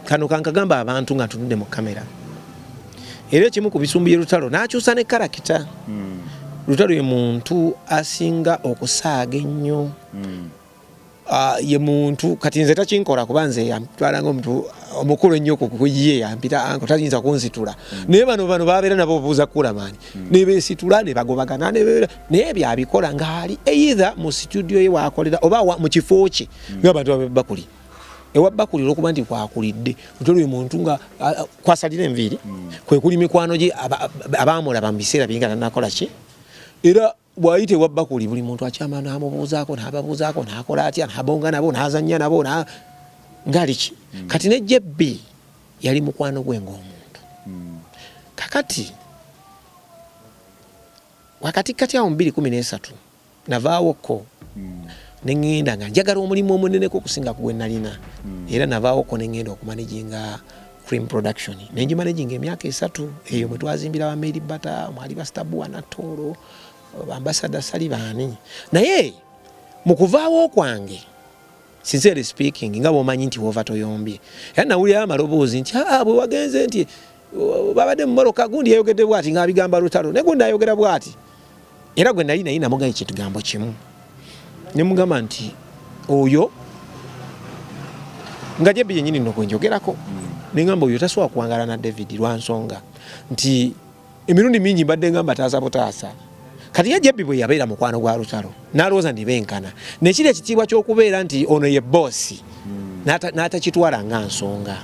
kano kankagamba abantu nga tunudde mu kamera era ekimu ku bisumbu bye Lutalo n'akyusa ne karakita Lutalo ye muntu asinga okusaaga ennyo ye muntu kati nze takinkola kuba nze yamtwalanga omuntu omukulu ennyo kuye yampita anko tayinza kunsitula naye bano babeera nabo obuuza kulamani ne beesitula ne bagobagana naye byabikola ng'ali either mu studio ye waakolera oba mu kifo kye ng'abantu ab'ebbakuli ewa bbakuli olwokuba nti kwakulidde Lutalo ye muntu nga kwasalira enviiri kwe kuli mikwano gye abaamulaba mu biseera bingi nakola ki era bw'ayite ewa bbakuli buli muntu akyama n'amubuuzaako n'ababuuzaako n'akola atya n'abonga nabo n'azannya nabo ngali ki kati ne Jebbi yali mukwano gwe ng'omuntu kakati wakati kati awo 2013 navaawoko nengenda nga njagala omulimu omuneneko okusinga ku gwe nalina era navaawoko nengenda okumanaginga Cream Production nenjimanaginga emyaka 3 eyo mwe twazimbira ba Mary Bata mwali ba Stabu Anatolo ambassador Salibani naye mukuvaawo kwange sincerely speaking nga bomanyi nti wova toyombye era nawulira amaloboozi nti bwe wagenze nti babadde mumoroka gundi yayogedde bwati ng'abigamba Lutalo ne gundi ayogera bwati era gwe nali naye namugaye ekigambo kimu ne mugamba nti oyo nga Jebbi yennyini nno gwe njogerako ne ngamba oyo tasobola kuwangala na David lwa nsonga nti emirundi mingi mbadde ngamba taasa butaasa kati ye Jebbi bwe yabeera mukwano gwa Lutalo n'alowooza nti benkana nekiri ekitiibwa ky'okubeera nti ono ye boosi n'atakitwala nga nsonga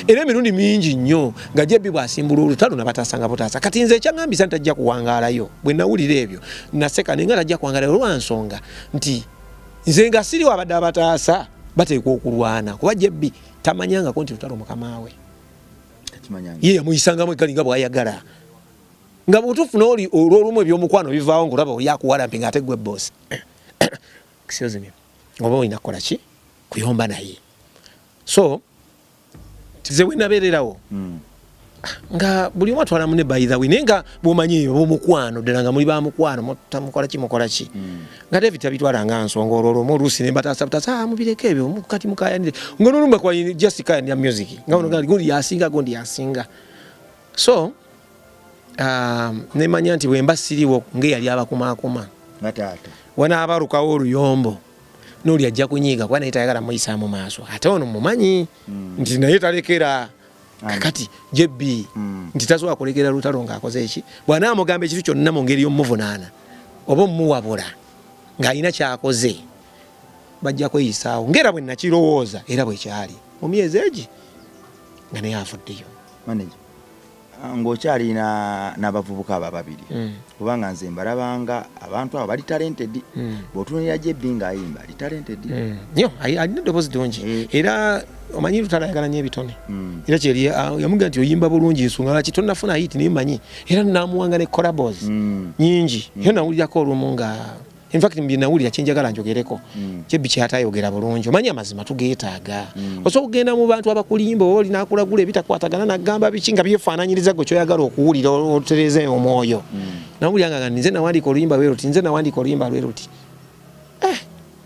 era emirundi mingi nnyo nga Jebbi bw'asimbula Lutalo nabataasanga butaasa kati nze ekyaŋŋambisa nti tajja kuwangaalayo bwe nawulira ebyo naseka naye nga tajja kuwangaalayo olwa nsonga nti nze nga siriwo abadde abataasa bateekwa okulwana kuba Jebbi tamanyangako nti Lutalo mukama we ye yamuyisangamu eggali nga bw'ayagala nga butuufu n'oli olw'olumu ebyomukwano bivaawo ng'olaba oli akuwalampi ng'ate gwe boosi excuse me oba olina kukola ki kuyomba naye so tize bwe nabeererawo nga buli omu atwala munne by the way naye nga bw'omanyi b'omukwano ddala nga muli bamukwano mukola ki nga David tabitwala nga nsonga olw'olumu oluusi ne mbataasa butaasa mubireko ebyo kati mukayanire nga n'olumu kwa just kayanira music nga ono gundi yasinga gundi yasinga so nemanya nti bwemba siriwo ng'eyali abakumaakuma wanaabalukawo oluyombo n'oli ajja kunyiiga kuba naye tayagala muyisa mu maaso ate ono mumanyi nti naye talekera kakati Jebbi nti tasobola kulekera Lutalo ng'akoze eki bw'anaamugamba ekintu kyonna mu ngeri y'omuvunaana oba omumuwabula ng'alina kyakoze bajja kweyisaawo ng'era bwe nakirowooza era bwe kyali mu myezi egi nga naye afuddeyo ng'okyali n'abavubuka abo ababiri kubanga nze mbalabanga abantu abo bali talented bw'otunulira Jebbi ng'ayimba ali talented nnyo alina eddoboozi ddungi era omanyi Lutalo ayagala nnyo ebitone era kyeri yamugamba nti oyimba bulungi nsonga lwaki tonnafuna hit naye mmanyi era naamuwanga ne collabos nyingi era nawulirako olumu nga in fact mbye nawulira kyenjagala njogereko Jebbi kyatayogera bulungi omanyi amazima tugeetaaga osobola okugenda mu bantu abakulimba oli n'akulagula ebitakwatagana n'agamba biki nga byefaananyiriza gwe kyoyagala okuwulira otereze omwoyo nawulira nga nze nawandiika oluyimba lwe luti nze nawandiika oluyimba lwe luti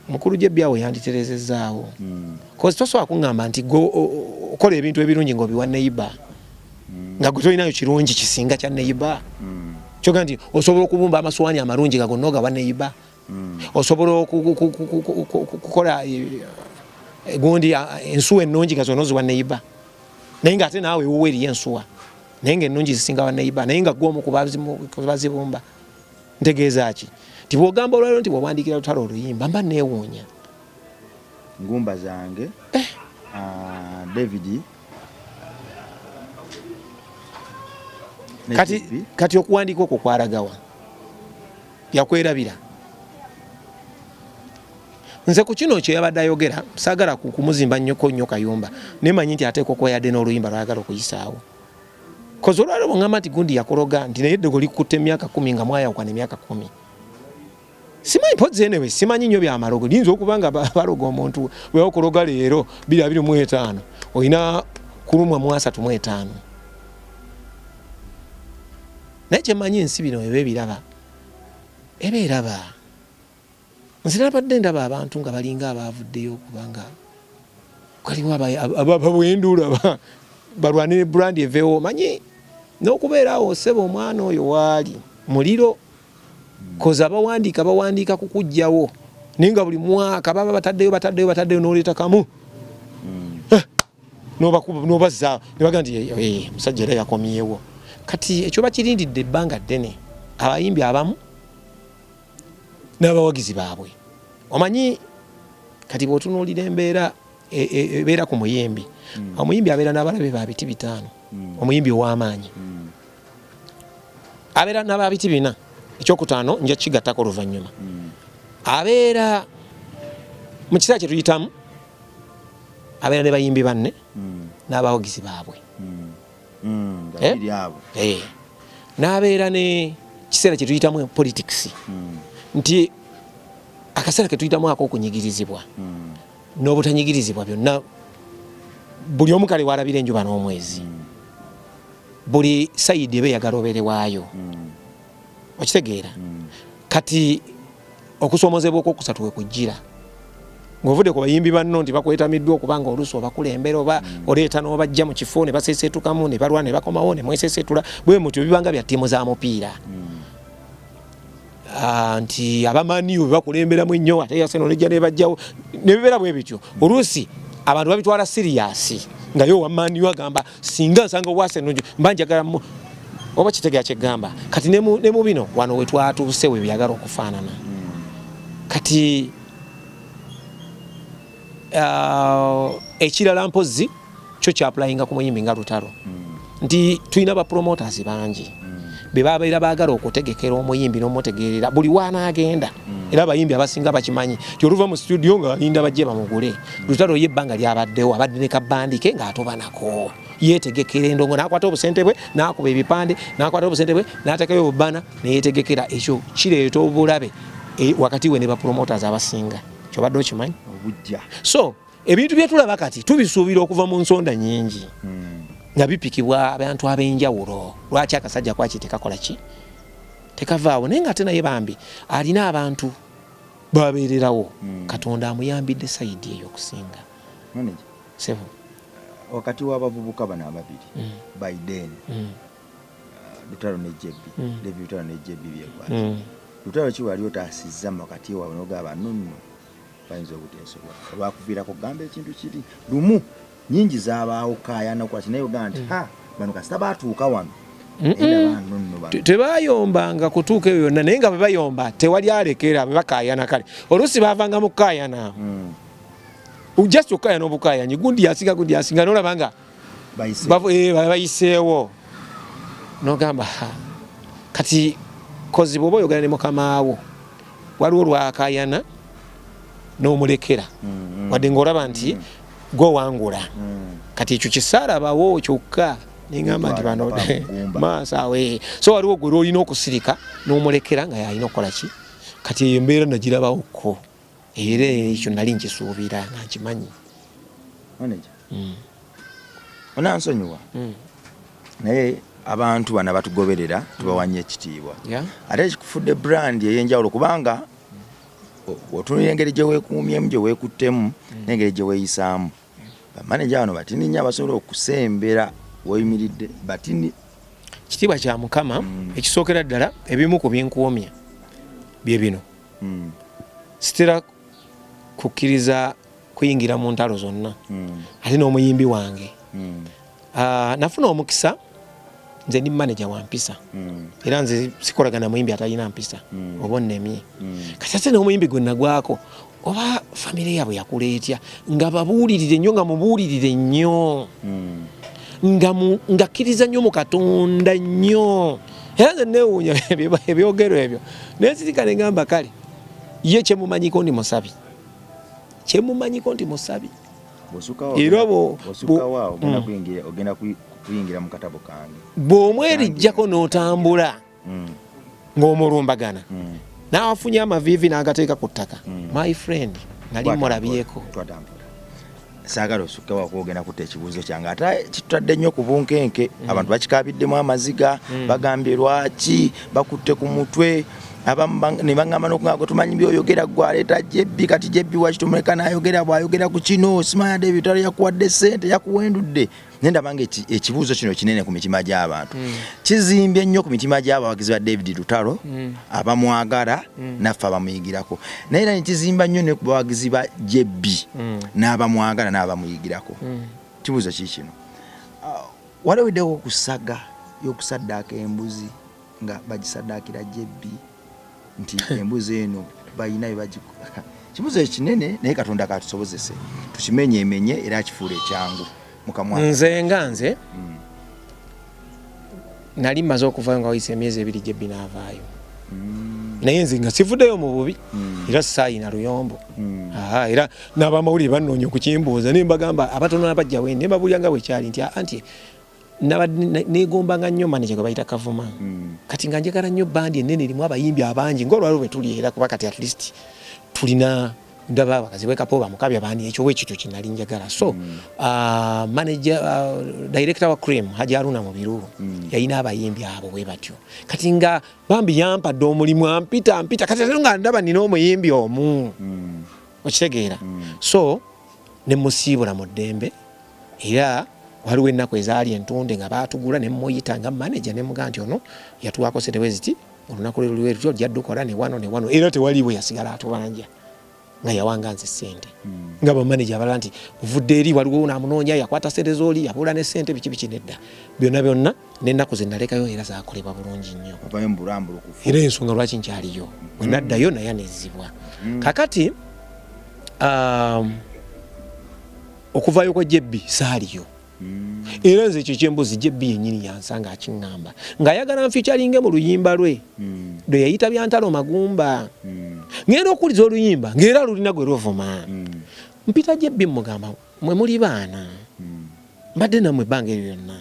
mukulu Jebbi awo yanditerezezaawo kozi tosobola kuŋŋamba nti okola ebintu ebirungi ng'obiwa neiba nga gwe tolinayo kirungi kisinga kya neiba kyoga nti osobola okubumba amasowaani amalungi nga gonna ogawa neiba osobola okukola gundi ensuwa ennungi nga zonna oziwa neiba naye nga ate naawe ewuwa eriyo ensuwa naye nga ennungi zisinga wa neiba naye nga gwomu kubazibumba ntegeeza ki nti bw'ogamba olwaliro nti bw'owandiikira lutalo oluyimba mba neewuunya ngumba zange David kati okuwandiika okwo kwalagawa yakwerabira nze ku kino kye yabadde ayogera saagala kumuzimba nnyo Kayumba naye manyi nti ate koko yadde n'oluyimba lwayagala okuyisaawo kozi olwaliro bw'ŋŋamba nti gundi yakologa nti naye eddego likutte emyaka 10 nga mwayawukana emyaka 10 simanyi mpozi enewe simanyi nnyo byamalogo liyinza okuba nga baloga omuntu bwe okuloga leero 2025 olina kulumwa mu 35 naye kyemanyi ensi bino eba ebiraba nzirabadde ndaba abantu nga balinga abaavuddeyo kubanga kaliwo ababwenduula balwanire brandi eveewo manyi n'okubeeraawo seba omwana oyo waali muliro koza bawandiika kukujjawo naye nga buli mwaka baba bataddeyo n'oleeta kamu n'obazza ne baga nti musajja era yakomyewo kati ekyo bakirindidde ebbanga ddene abayimbi abamu n'abawagizi baabwe omanyi kati bw'otunuulira embeera ebeera ku muyimbi omuyimbi abeera n'abalabe ba biti 5 omuyimbi ow'amaanyi abeera n'aba biti 4 ekyokutaano nja kigattako oluvannyuma abeera mu kiseera kye tuyitamu abeera ne bayimbi banne n'abawagizi baabwe n'abeera ne kiseera kye tuyitamu politics nti akaseera ke tuyitamu ak'okunyigirizibwa n'obutanyigirizibwa byonna buli omu kale walabira enjuba n'omwezi buli sayidi eba eyagala obeere waayo okitegeera kati okusoomozebwa okwokusatu we kujjira ng'ovudde ku bayimbi banno nti bakwetamiddwa okuba nga oluusi obakulembera oba oleeta n'obajja mu kifo ne baseeseetukamu ne balwa ne bakomawo ne mweseeseetula bwe mutyo bibanga bya ttiimu za mupiira nti abamaniyo bebakulemberamu ennyo ate Arsenal nejja nebajjawo nebibeera bwe bityo oluusi abantu babitwala siriyasi nga yo wamaniyo agamba singa nsanga Arsenal mba njagala oba kitegeera kyegamba kati ne mu bino wano we twatuuse we byagala okufaanana kati ekirala mpozi kyo kyapulayinga ku muyimbi nga Lutalo nti tulina bapromoters bangi be babeera baagala okutegekera omuyimbi n'omutegeerera buli wanaagenda era abayimbi abasinga bakimanyi ti oluva mu studio nga balinda bajje bamugule Lutalo ye ebbanga lyabaddewo abadde ne kabbandike ng'atobanako yeetegekera endongo n'akwata obusente bwe n'akuba ebipande n'akwata obusente bwe n'ateekayo obubbana neyeetegekera ekyo kireeta obulabe wakati we ne bapromoters abasinga kyobadde okimanyi obujja so ebintu bye tulaba kati tubisuubira okuva mu nsonda nnyingi nga bipikibwa abantu ab'enjawulo lwaki akasajja kwaki tekakola ki tekavaawo naye nga ate naye bambi alina abantu babeererawo Katonda amuyambidde sayidi ey'okusinga sevo wakati w'abavubuka bano ababiri Biden Lutalo ne Jebbi David Lutalo ne Jebbi byekwata Lutalo ki wali otaasizza wakati waabwe n'ogamba nonno bayinza obuteesobwa olwakuviirako kugamba ekintu kiri lumu nyingi zabaawo kaayana kwaki naye ogamba nti bano kasita baatuuka wano tebayombanga kutuuka eyo yonna naye nga bwe bayomba tewali alekera bwe bakaayana kale oluusi baavanga mu kukaayana just okukaayana obukaayanyi gundi yasinga n'olaba nga bayiseewo n'ogamba kati kozi bw'oba oyogera ne mukamaawo waliwo lwakaayana n'omulekera wadde ng'olaba nti gw'owangula kati ekyo kisaalabawo kyokka ningamba nti bano maaso awe so waliwo gwe lwolina okusirika n'omulekera nga yalina okukola ki kati eyo embeera nagirabawokko era ekyo nali nkisuubira nga nkimanyi onansonyiwa naye abantu bana batugoberera tubawanye ekitiibwa ate ekikufudde brand ey'enjawulo kubanga otunulira engeri gye weekuumyemu gye weekuttemu n'engeri gye weeyisaamu bamaneja bano batini nnyo abasobola okusembera weyimiridde batini kitiibwa kya Mukama ekisookera ddala ebimu ku binkuumya bye bino sitera kukkiriza kuyingira mu ntalo zonna ate n'omuyimbi wange nafuna omukisa nze ndi manager wa mpisa era nze sikolagana muyimbi atalina mpisa oba onnemye kati ate n'omuyimbi gwe nagwako oba famire yaabwe yakuleetya nga babuulirire nnyo nga mubuulirire nnyo nga kkiriza nnyo mu Katonda nnyo era nze neewuunya ebyogero ebyo naye sirika ne ngamba kale ye kyemumanyiko ndi musabi era kuyingira mu katabo kange bw'omwerijjako n'otambula ng'omulumbagana n'awafunye amaviivi n'agateeka ku ttaka my friend nali mulabyeko saagala osukkewo okugenda kutta ekibuuzo kyange ate kitutadde nnyo ku bunkenke abantu bakikabiddemu amaziga bagambye lwaki bakutte ku mutwe abamu ne baŋŋamba n'okugamba tumanyi by'oyogera gwe aleeta Jebbi kati Jebbi wakitumuleka n'ayogera bw'ayogera ku kino simanya David tali yakuwadde ssente yakuwendudde naye ndabanga ekibuuzo kino kinene ku mitima gy'abantu kizimbye nnyo ku mitima gy'abawagizi ba David Lutalo abamwagala naffe abamuyigirako naye era nekizimba nnyo ne ku bawagizi ba Jebbi n'abamwagala n'abamuyigirako kibuuzo kikino walawiddewo okusaga y'okusaddaaka embuzi nga bagisaddaakira Jebbi nti embuzi eno bayinayo bagikola kibuuzo kinene naye Katonda katusobozese tukimenyeemenye era kifuula ekyangu mukamwa nze nali mmaze okuvaayo nga wayise emyezi 2 Jebbi n'avaayo naye nze nga sivuddeyo mu bubi era saayina luyombo era n'abamawulire bannoonya okukimbuuza naye mbagamba abatono abajja wendi mbabulira nga bwekyali nti anti negombanga nnyo manager gwe bayita Kavuma kati nga njagala nnyo bandi ennene erimu abayimbi abangi ng'olwaliwo bwe tuli era kuba kati at least tulina ndaba abakazi b'ekapo bamukabya bandi ekyo wekityo kinali njagala so manager director wa Cream Haji Haruna Mubiru yalina abayimbi abo bwe batyo kati nga bambi yampadde omulimu ampita kati ate nga ndaba nina omuyimbi omu okitegeera so ne musiibula mu ddembe era waliwo ennaku ezaali entunde nga baatugula ne muyita nga manager ne mugaa nti ono yatuwaako sente ziti olunaku lwe lutyo lyaddukola ne wano era tewaliwo yasigala atubanja nga yawanga nze ssente nga bamanager abalala nti vudde eri waliwo naamunoonya yakwata sente z'oli yabula ne ssente biki nedda byonna n'ennaku ze nalekayo era zaakolebwa bulungi nnyo era ensonga lwaki nkyaliyo bwe naddayo naye aneezibwa kakati okuvaayo kwa Jebbi saaliyo era nze ekyo kyembuzi Jebbi yennyini yansanga akiŋŋamba ng'ayagala nfeaturinge mu luyimba lwe lwe yayita Byantalo Magumba ngenda okuwuliza oluyimba ng'era lulina gwe luvuma mpita Jebbi mugamba mwe muli baana mbadde nammwe ebbanga eryo lyonna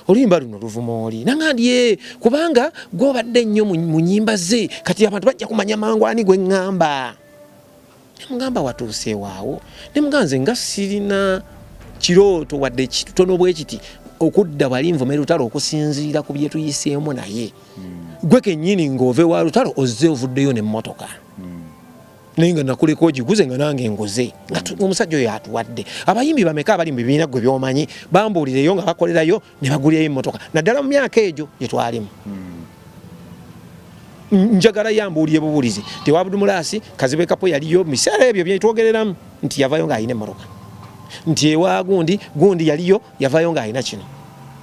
oluyimba luno luvuma oli nangandye kubanga gw'obadde nnyo mu nnyimba ze kati abantu bajja kumanya mangu ani gwe ŋŋamba nemugamba watuuseewaawo nemugamba nze nga sirina kirooto wadde kitono bwe kiti okudda wali nvumera Lutalo okusinziira ku bye tuyiseemu naye gwe kennyini ng'ove wa Lutalo ozze ovuddeyo n'emmotoka naye nga nakuleka ogiguze nga nange nguze nga omusajja oyo atuwadde abayimbi bameka abali mu bibiina gwe by'omanyi bambuulireyo nga bakolerayo ne bagulirayo emmotoka naddala mu myaka egyo gye twalimu njagala yambuulire bubuulizi tewa Abdulmulaasi Kazibu Kapo yaliyo mu biseera ebyo bye twogereramu nti yavaayo ng'alina emmotoka nti ewa gundi yaliyo yavaayo ng'alina kino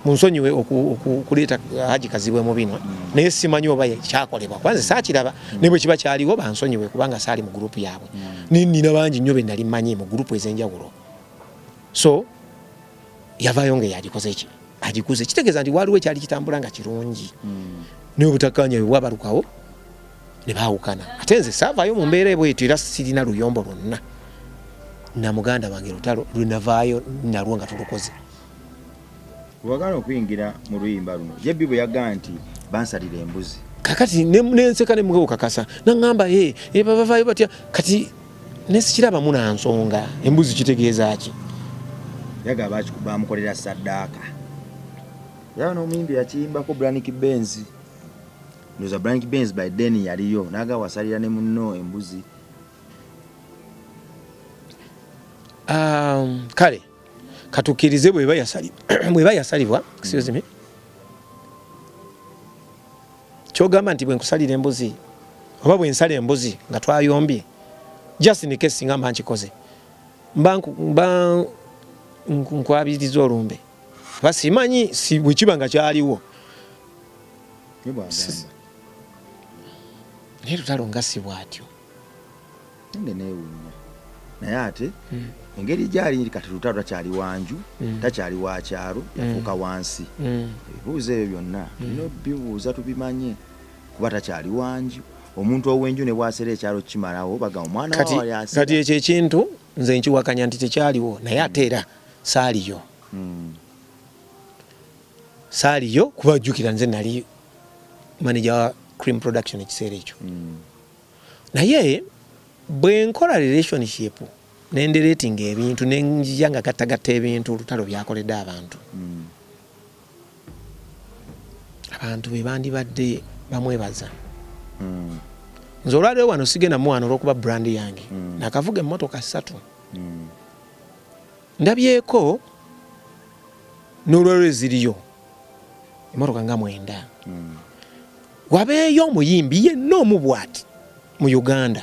munsonyiwe okuleeta Haji Kazibu mu bino naye simanyi oba kyakolebwa kwanze saakiraba naye bwe kiba kyaliwo bansonyiwe kubanga saali mu gurupu yaabwe nina bangi nnyo be nali mmanyi mu gurupu ez'enjawulo so yavaayo nga yagikoze ki agikuze kitegeeza nti waliwo ekyali kitambula nga kirungi naye obutakkanya bwe bwabalukawo ne baawukana ate nze saavaayo mu mbeera bwetyo era sirina luyombo lwonna na muganda wange Lutalo lunavaayo nalwo nga tulukoze wagala okuyingira mu luyimba luno Jebbi bwe yagaa nti bansalira embuzi kakati nenseka nemugewo kakasa naŋŋamba bavaayo batya kati nesikirabamu nansonga embuzi kitegeeza ki yagaa bamukolera saddaaka yaba n'omuyimbi yakiyimbako Brank Benz ndoza Brank Benz by then yaliyo naga wasalira ne munno embuzi kale katukirize bwe yasalibwa excuse me kyogamba nti bwe nkusalira embuzi oba bwe nsala embuzi nga twayombye just in case singa mba nkikoze mba nkwabiriza olumbe basimanyi si bwekiba nga kyaliwo naye lutalo nga si bwatyo naye ate engeri gyali kati lutalo takyali wanju takyali wa kyalo yafuuka wansi ebibuuzo ebyo byonna bino bibuuza tubimanye kuba takyali wanju omuntu ow'enju ne bwasera ekyalo kimalawo baga omwana wawe yasera kati ekyo ekintu nze nkiwakanya nti tekyaliwo naye ate era saaliyo saaliyo kuba jjukira nze nali manager wa Cream Production ekiseera ekyo naye bwe nkola relationship nenderetinga ebintu nenjija nga gattagatta ebintu olutalo byakoledde abantu abantu be bandibadde bamwebaza nze olwaliwo wano sigenda muwano olw'okuba brand yange nakavuga emmotoka 3 ndabyeko n'olwalwe ziriyo emmotoka nga 9 wabeeyo omuyimbi yenna omu bw'ati mu Uganda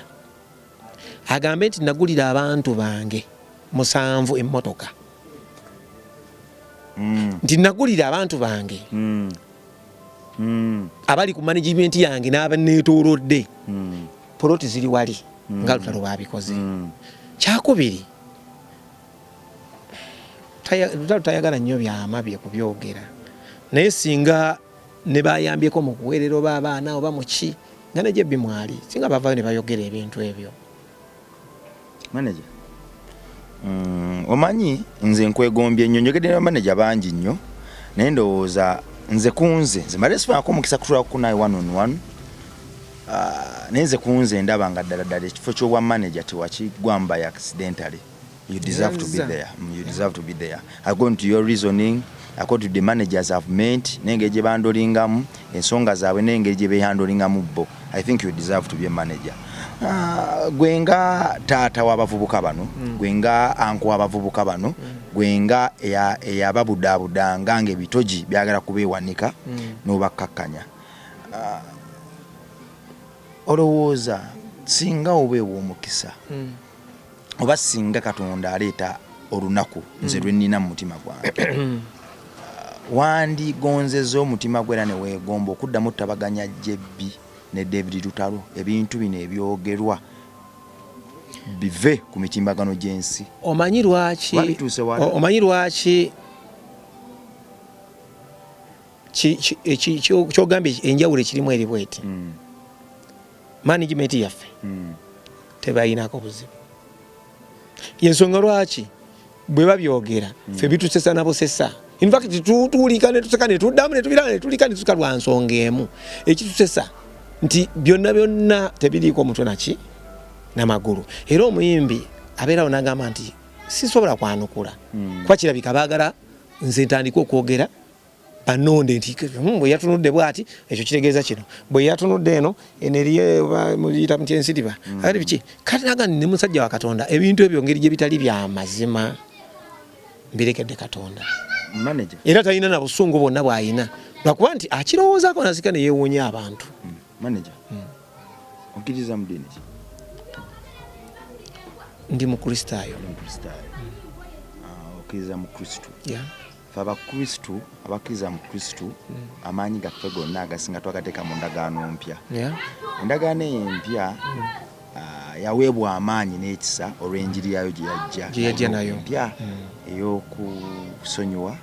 agambe nti nagulira abantu bange 7 emmotoka nti nagulira abantu bange abali ku management yange n'abaneetoolodde poloti ziri wali nga lutalo babikoze kyakubiri lutalo tayagala nnyo byama bye kubyogera naye singa ne bayambyeko mu kuweerera oba abaana oba muki nga ne Jebbi mwali singa bavaayo ne bayogera ebintu ebyo manager omanyi nze nkwegombye nnyo njogedde ne manager bangi nnyo naye ndowooza nze kunze nze malesifaako omukisa kutula kunaye 1-on-1 naye nze kunze ndaba nga ddala ekifo ky'obwa manager tewakigwamba accidentally. You deserve to be there. You deserve to be there. According to your reasoning, according to the managers I've met, nengeri gye bandolingamu ensonga zaabwe nengeri gye beehandolingamu bo, I think you deserve to be a manager. Gwenga taata w'abavubuka bano, gwenga anko w'abavubuka bano, gwenga eyababudaabudanga ng'ebitogi byagala kubeewanika n'obakkakkanya. Olowooza singa obeewa omukisa oba singa Katonda aleeta olunaku nze lwe nnina mu mutima gwange wandigonzeza omutima gwe era ne weegomba okuddamu otabaganya Jebbi ne David Lutalo ebintu bino ebyogerwa bive ku mitimbagano gy'ensi. Omanyi lwaki kyogambye enjawulo ekirimu eri bweti management yaffe tebayinako buzibu. Yensonga lwaki bwe babyogera ffe bitusesa nabo sesa. In fact tuulika ne tuseka ne tuddamu ne tubira ne tulika ne tusuka lwa nsonga emu ekitusesa nti byonna tebiriiko mutwe naki n'amagulu. Era omuyimbi abeerawo n'agamba nti sisobola kwanukula kuba kirabika baagala nze ntandika okwogera banonde nti bwe yatunudde bwati ekyo kitegeeza kino bwe yatunudde eno eneriye muyita mutya ensiriba ati biki kati naga ne musajja wa Katonda ebintu ebyo ngeri gye bitali bya mazima mbirekedde Katonda manager era talina na busungu bwonna bw'ayina lwakuba nti akirowoozaako nasika ne yeewuunya abantu. Manager okkiriza mu ddiini ki? Ndi mukristaayo. Okkiriza mu Kristo. Ffe abakristu abakkiriza mu Kristo amaanyi gaffe gonna agasinga twagateeka mu ndagaano mpya. Endagaano empya yaweebwa amaanyi n'ekisa olw'enjiri yayo gye yajja nayo mpya ey'okusonyiwa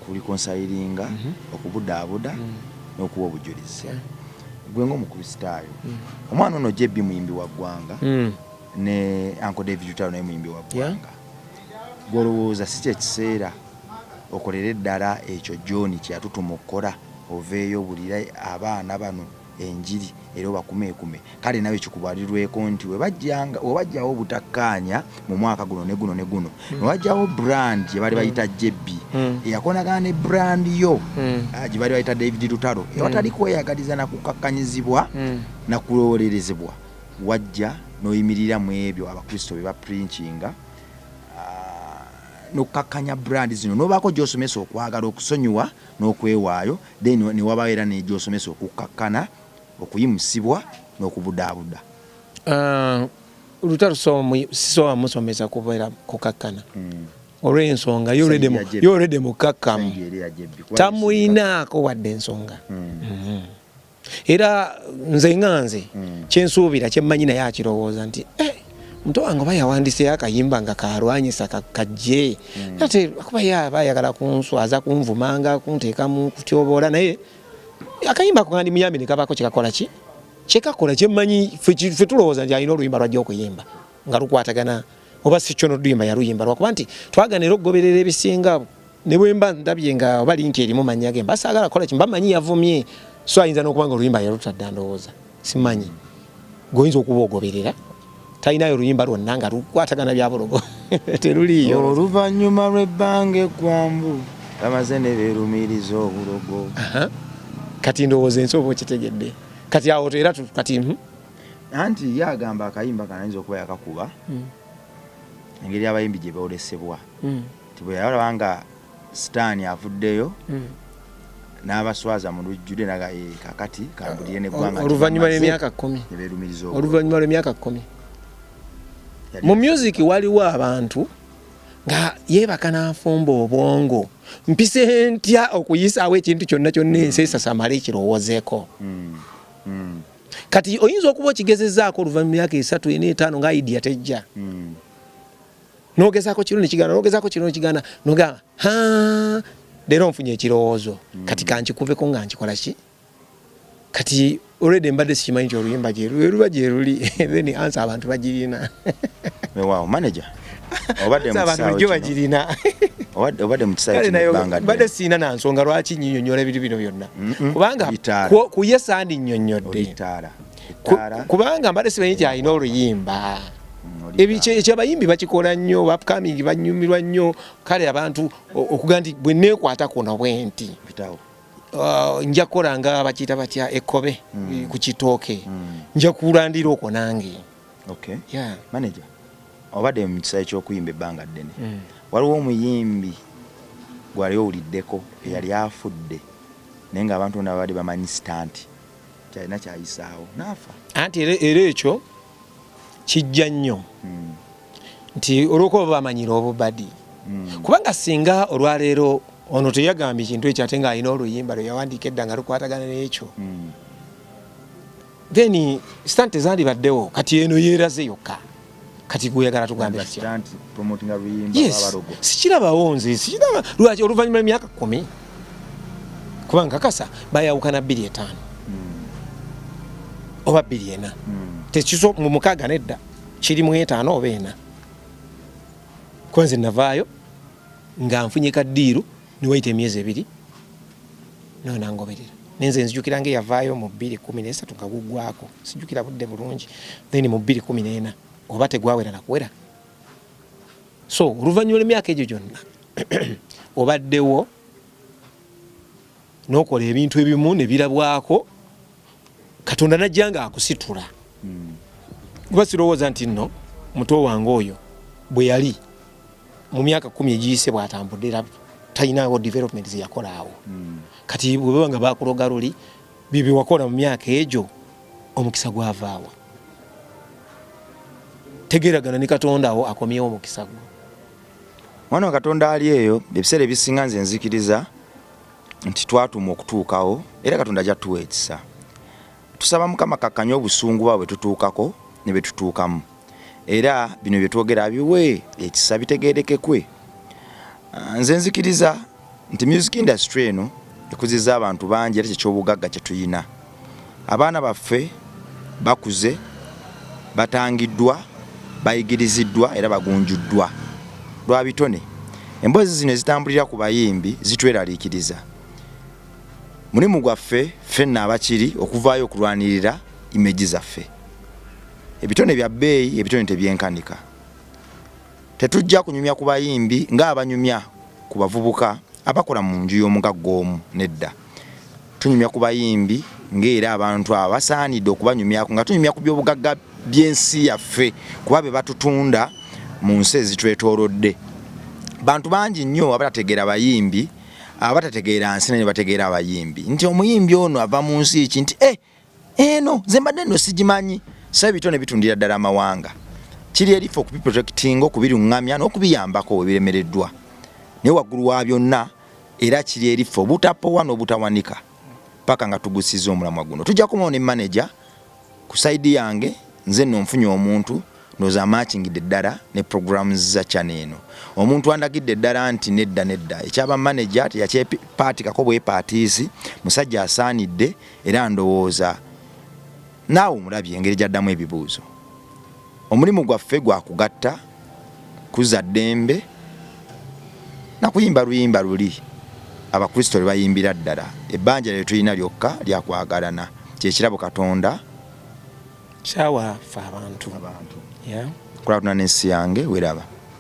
kulikonsayiringa okubudaabuda n'okuwa obujulizi. Gwe ng'omukristaayo omwana ono Jebbi muyimbi wa ggwanga ne Uncle David Lutalo naye muyimbi wa ggwanga. Gwolowooza si kye kiseera okolere ddala ekyo John kye yatutuma okukola oveeyo obulire abaana bano enjiri era obakumeekume kale nawe kikubalirweko nti webajjawo obutakkaanya mu mwaka guno ne guno ne guno newajjawo brand gye bali bayita Jebbi eyakonagana ne brand yo gye bali bayita David Lutalo ewatali kweyagaliza na kukakkanyizibwa na kulowolerezebwa wajja n'oyimirira mu ebyo abakristo be bapreachinga n'okukakkanya brand zino n'obaako gy'osomesa okwagala okusonyiwa n'okwewaayo then ne wabawo era ne gy'osomesa okukakkana okuyimusibwa n'okubudaabuda. Olutalo sisobola musomesa kubeera kukakkana olw'ensonga y'oledde mukakkamu tamuyinaako wadde ensonga. Era nze kyensuubira kyemmanyi naye akirowooza nti muto wange oba yawandiseyo akayimba nga kalwanyisa kajje ate kuba bayagala kunswaza kunvumanga kunteeka mu kutyoboola naye akayimba kugandi muyambi ne kabaako kyekakola ki kyekakola kyemmanyi ffe tulowooza nti alina oluyimba lwajja okuyimba nga lukwatagana oba si kyo n'oluyimba yaluyimba lwakuba nti twaganira okugoberera ebisinga ne bwe mba ndabye nga oba linki erimu mannya ge mba saagala kukola ki mba manyi yavumye so ayinza n'okuba nga oluyimba yalutadde ndowooza simanyi g'oyinza okuba ogoberera talinayo oluyimba lwonna nga lukwatagana bya bulogo teruliyo. Oluvannyuma lw'ebbanga eggwanvu bamaze ne beerumiriza obulogo. Kati ndowooza ensi oba okitegedde kati awo era kati anti ye agamba akayimba kanayinza okuba yakakuba engeri abayimbi gye boolesebwa nti bwe yalaba nga sitaani avuddeyo n'abaswaza mu lujjudde nagaye kakati kambulire n'eggwanga oluvannyuma lw'emyaka 10 oluvannyuma lw'emyaka 10 mu music waliwo abantu nga yeebaka n'afumba obwongo mpise ntya okuyisaawo ekintu kyonna kyonna ensi esasamala ekirowoozeeko. Kati oyinza okuba okigezezzaako oluvannyuma myaka 3 4 5 nga idea tejja n'ogezaako kino nekigana n'ogezaako kino nekigana n'ogamba leero nfunye ekirowoozo kati kankikubeko nga nkikola ki kati already mbadde sikimanyi nti oluyimba luba gye luli then answer abantu bagirina. Wow, manager obadde mu kisaawe kino mbadde siina na nsonga lwaki nnyonnyola ebintu bino byonna kubanga kuye sandi nnyonnyodde kubanga mbadde simanyi nti alina oluyimba ekyabayimbi bakikola nnyo bapkamingi banyumirwa nnyo kale abantu okuga nti bwe neekwata kuno bwe nti nja kukola nga bakiyita batya ekkobe ku kitooke nja kulandira okwo nange. Manager obadde mu kisaawe ky'okuyimba ebbanga ddene waliwo omuyimbi gwali owuliddeko eyali afudde naye ng'abantu bonna babadde bamanyi sitanti kyalina kyayisaawo n'afa anti era ekyo kijja nnyo nti olwokuba bamanyira obubadi kubanga singa olwaleero ono teyagambye kintu ekyo ate ng'alina oluyimba lwe yawandiika edda nga lukwatagana n'ekyo then sitanti tezandibaddewo kati eno yeeraze yokka kati guyagala tugambe sikirabawo nze sikiraba lwaki oluvannyuma lw'emyaka 10 kubanga kakasa bayawukana 2.5 oba 2.4 tekiso mu mukaaga nedda kiri mu 5 oba 4 kwanze navaayo nga nfunye kaddiiru niwayita emyezi 2 nonangoberera nenze nzijukira nga yavaayo mu 2013 nga guggwako sijukira budde bulungi then mu 2014 oba tegwawera nakuwera so oluvannyuma lw'emyaka egyo gyonna obaddewo n'okola ebintu ebimu ne birabwako Katonda najja nga akusitula kuba sirowooza nti nno muto wange oyo bwe yali mu myaka 10 egiyise bw'atambudde talinawo development ziyakolaawo kati bwe baba nga bakuloga luli bibye wakola mu myaka egyo omukisa gwavaawa tegeragana ne Katonda awo akomyewo omukisa gwo mwana wa Katonda ali eyo ebiseera ebisinga nze nzikiriza nti twatuma okutuukawo era Katonda ajja tuwa ekisa tusaba Mukama kakkanya obusungu bwe tutuukako ne bwe tutuukamu era bino bye twogera biwe ekisa bitegeerekekwe. Nze nzikiriza nti music industry eno ekuzizza abantu bangi era ky'obugagga kye tuyina. Abaana baffe bakuze batangiddwa bayigiriziddwa era bagunjuddwa lwa bitone. Emboozi zino ezitambulira ku bayimbi zitweraliikiriza. Mulimu gwaffe ffenna abakiri okuvaayo okulwanirira imeji zaffe. Ebitone bya bbeeyi ebitone tebyenkanika. Tetujja kunyumya ku bayimbi ng'abanyumya ku bavubuka abakola mu nju y'omugagga omu nedda. Tunyumya ku bayimbi ng'era abantu abasaanidde okubanyumyako nga tunyumya ku by'obugagga by'ensi yaffe kuba be batutunda mu nsi ezitwetoolodde. Bantu bangi nnyo abatategeera bayimbi abatategeera nsi ne bategeera abayimbi nti omuyimbi ono ava mu nsi ki nti eno nze mbadde nno sigimanyi sabe bitone bitundira ddala amawanga kiri erifo okubiprotecting okubiruŋŋamya n'okubiyambako webiremereddwa naye waggulu wa byonna era kiri erifo obutapowa n'obutawanika paka nga tugusiza omulamwa guno tujja kubawo ne manager ku side yange nze nno nfunye omuntu ndoza matchingidde ddala ne programs za channel eno omuntu andagidde ddala nti nedda ekyaba manager yakyepatikako bwepatiisi musajja asaanidde era ndowooza naawe omulabye engeri gyaddamu ebibuuzo omulimu gwaffe gwakugatta kuza ddembe nakuyimba luyimba luli abakristo lwe bayimbira ddala ebbanja lye tulina lyokka lyakwagalana kyekirabo Katonda kyawa ffe abantu kulabuna n'ensi yange weraba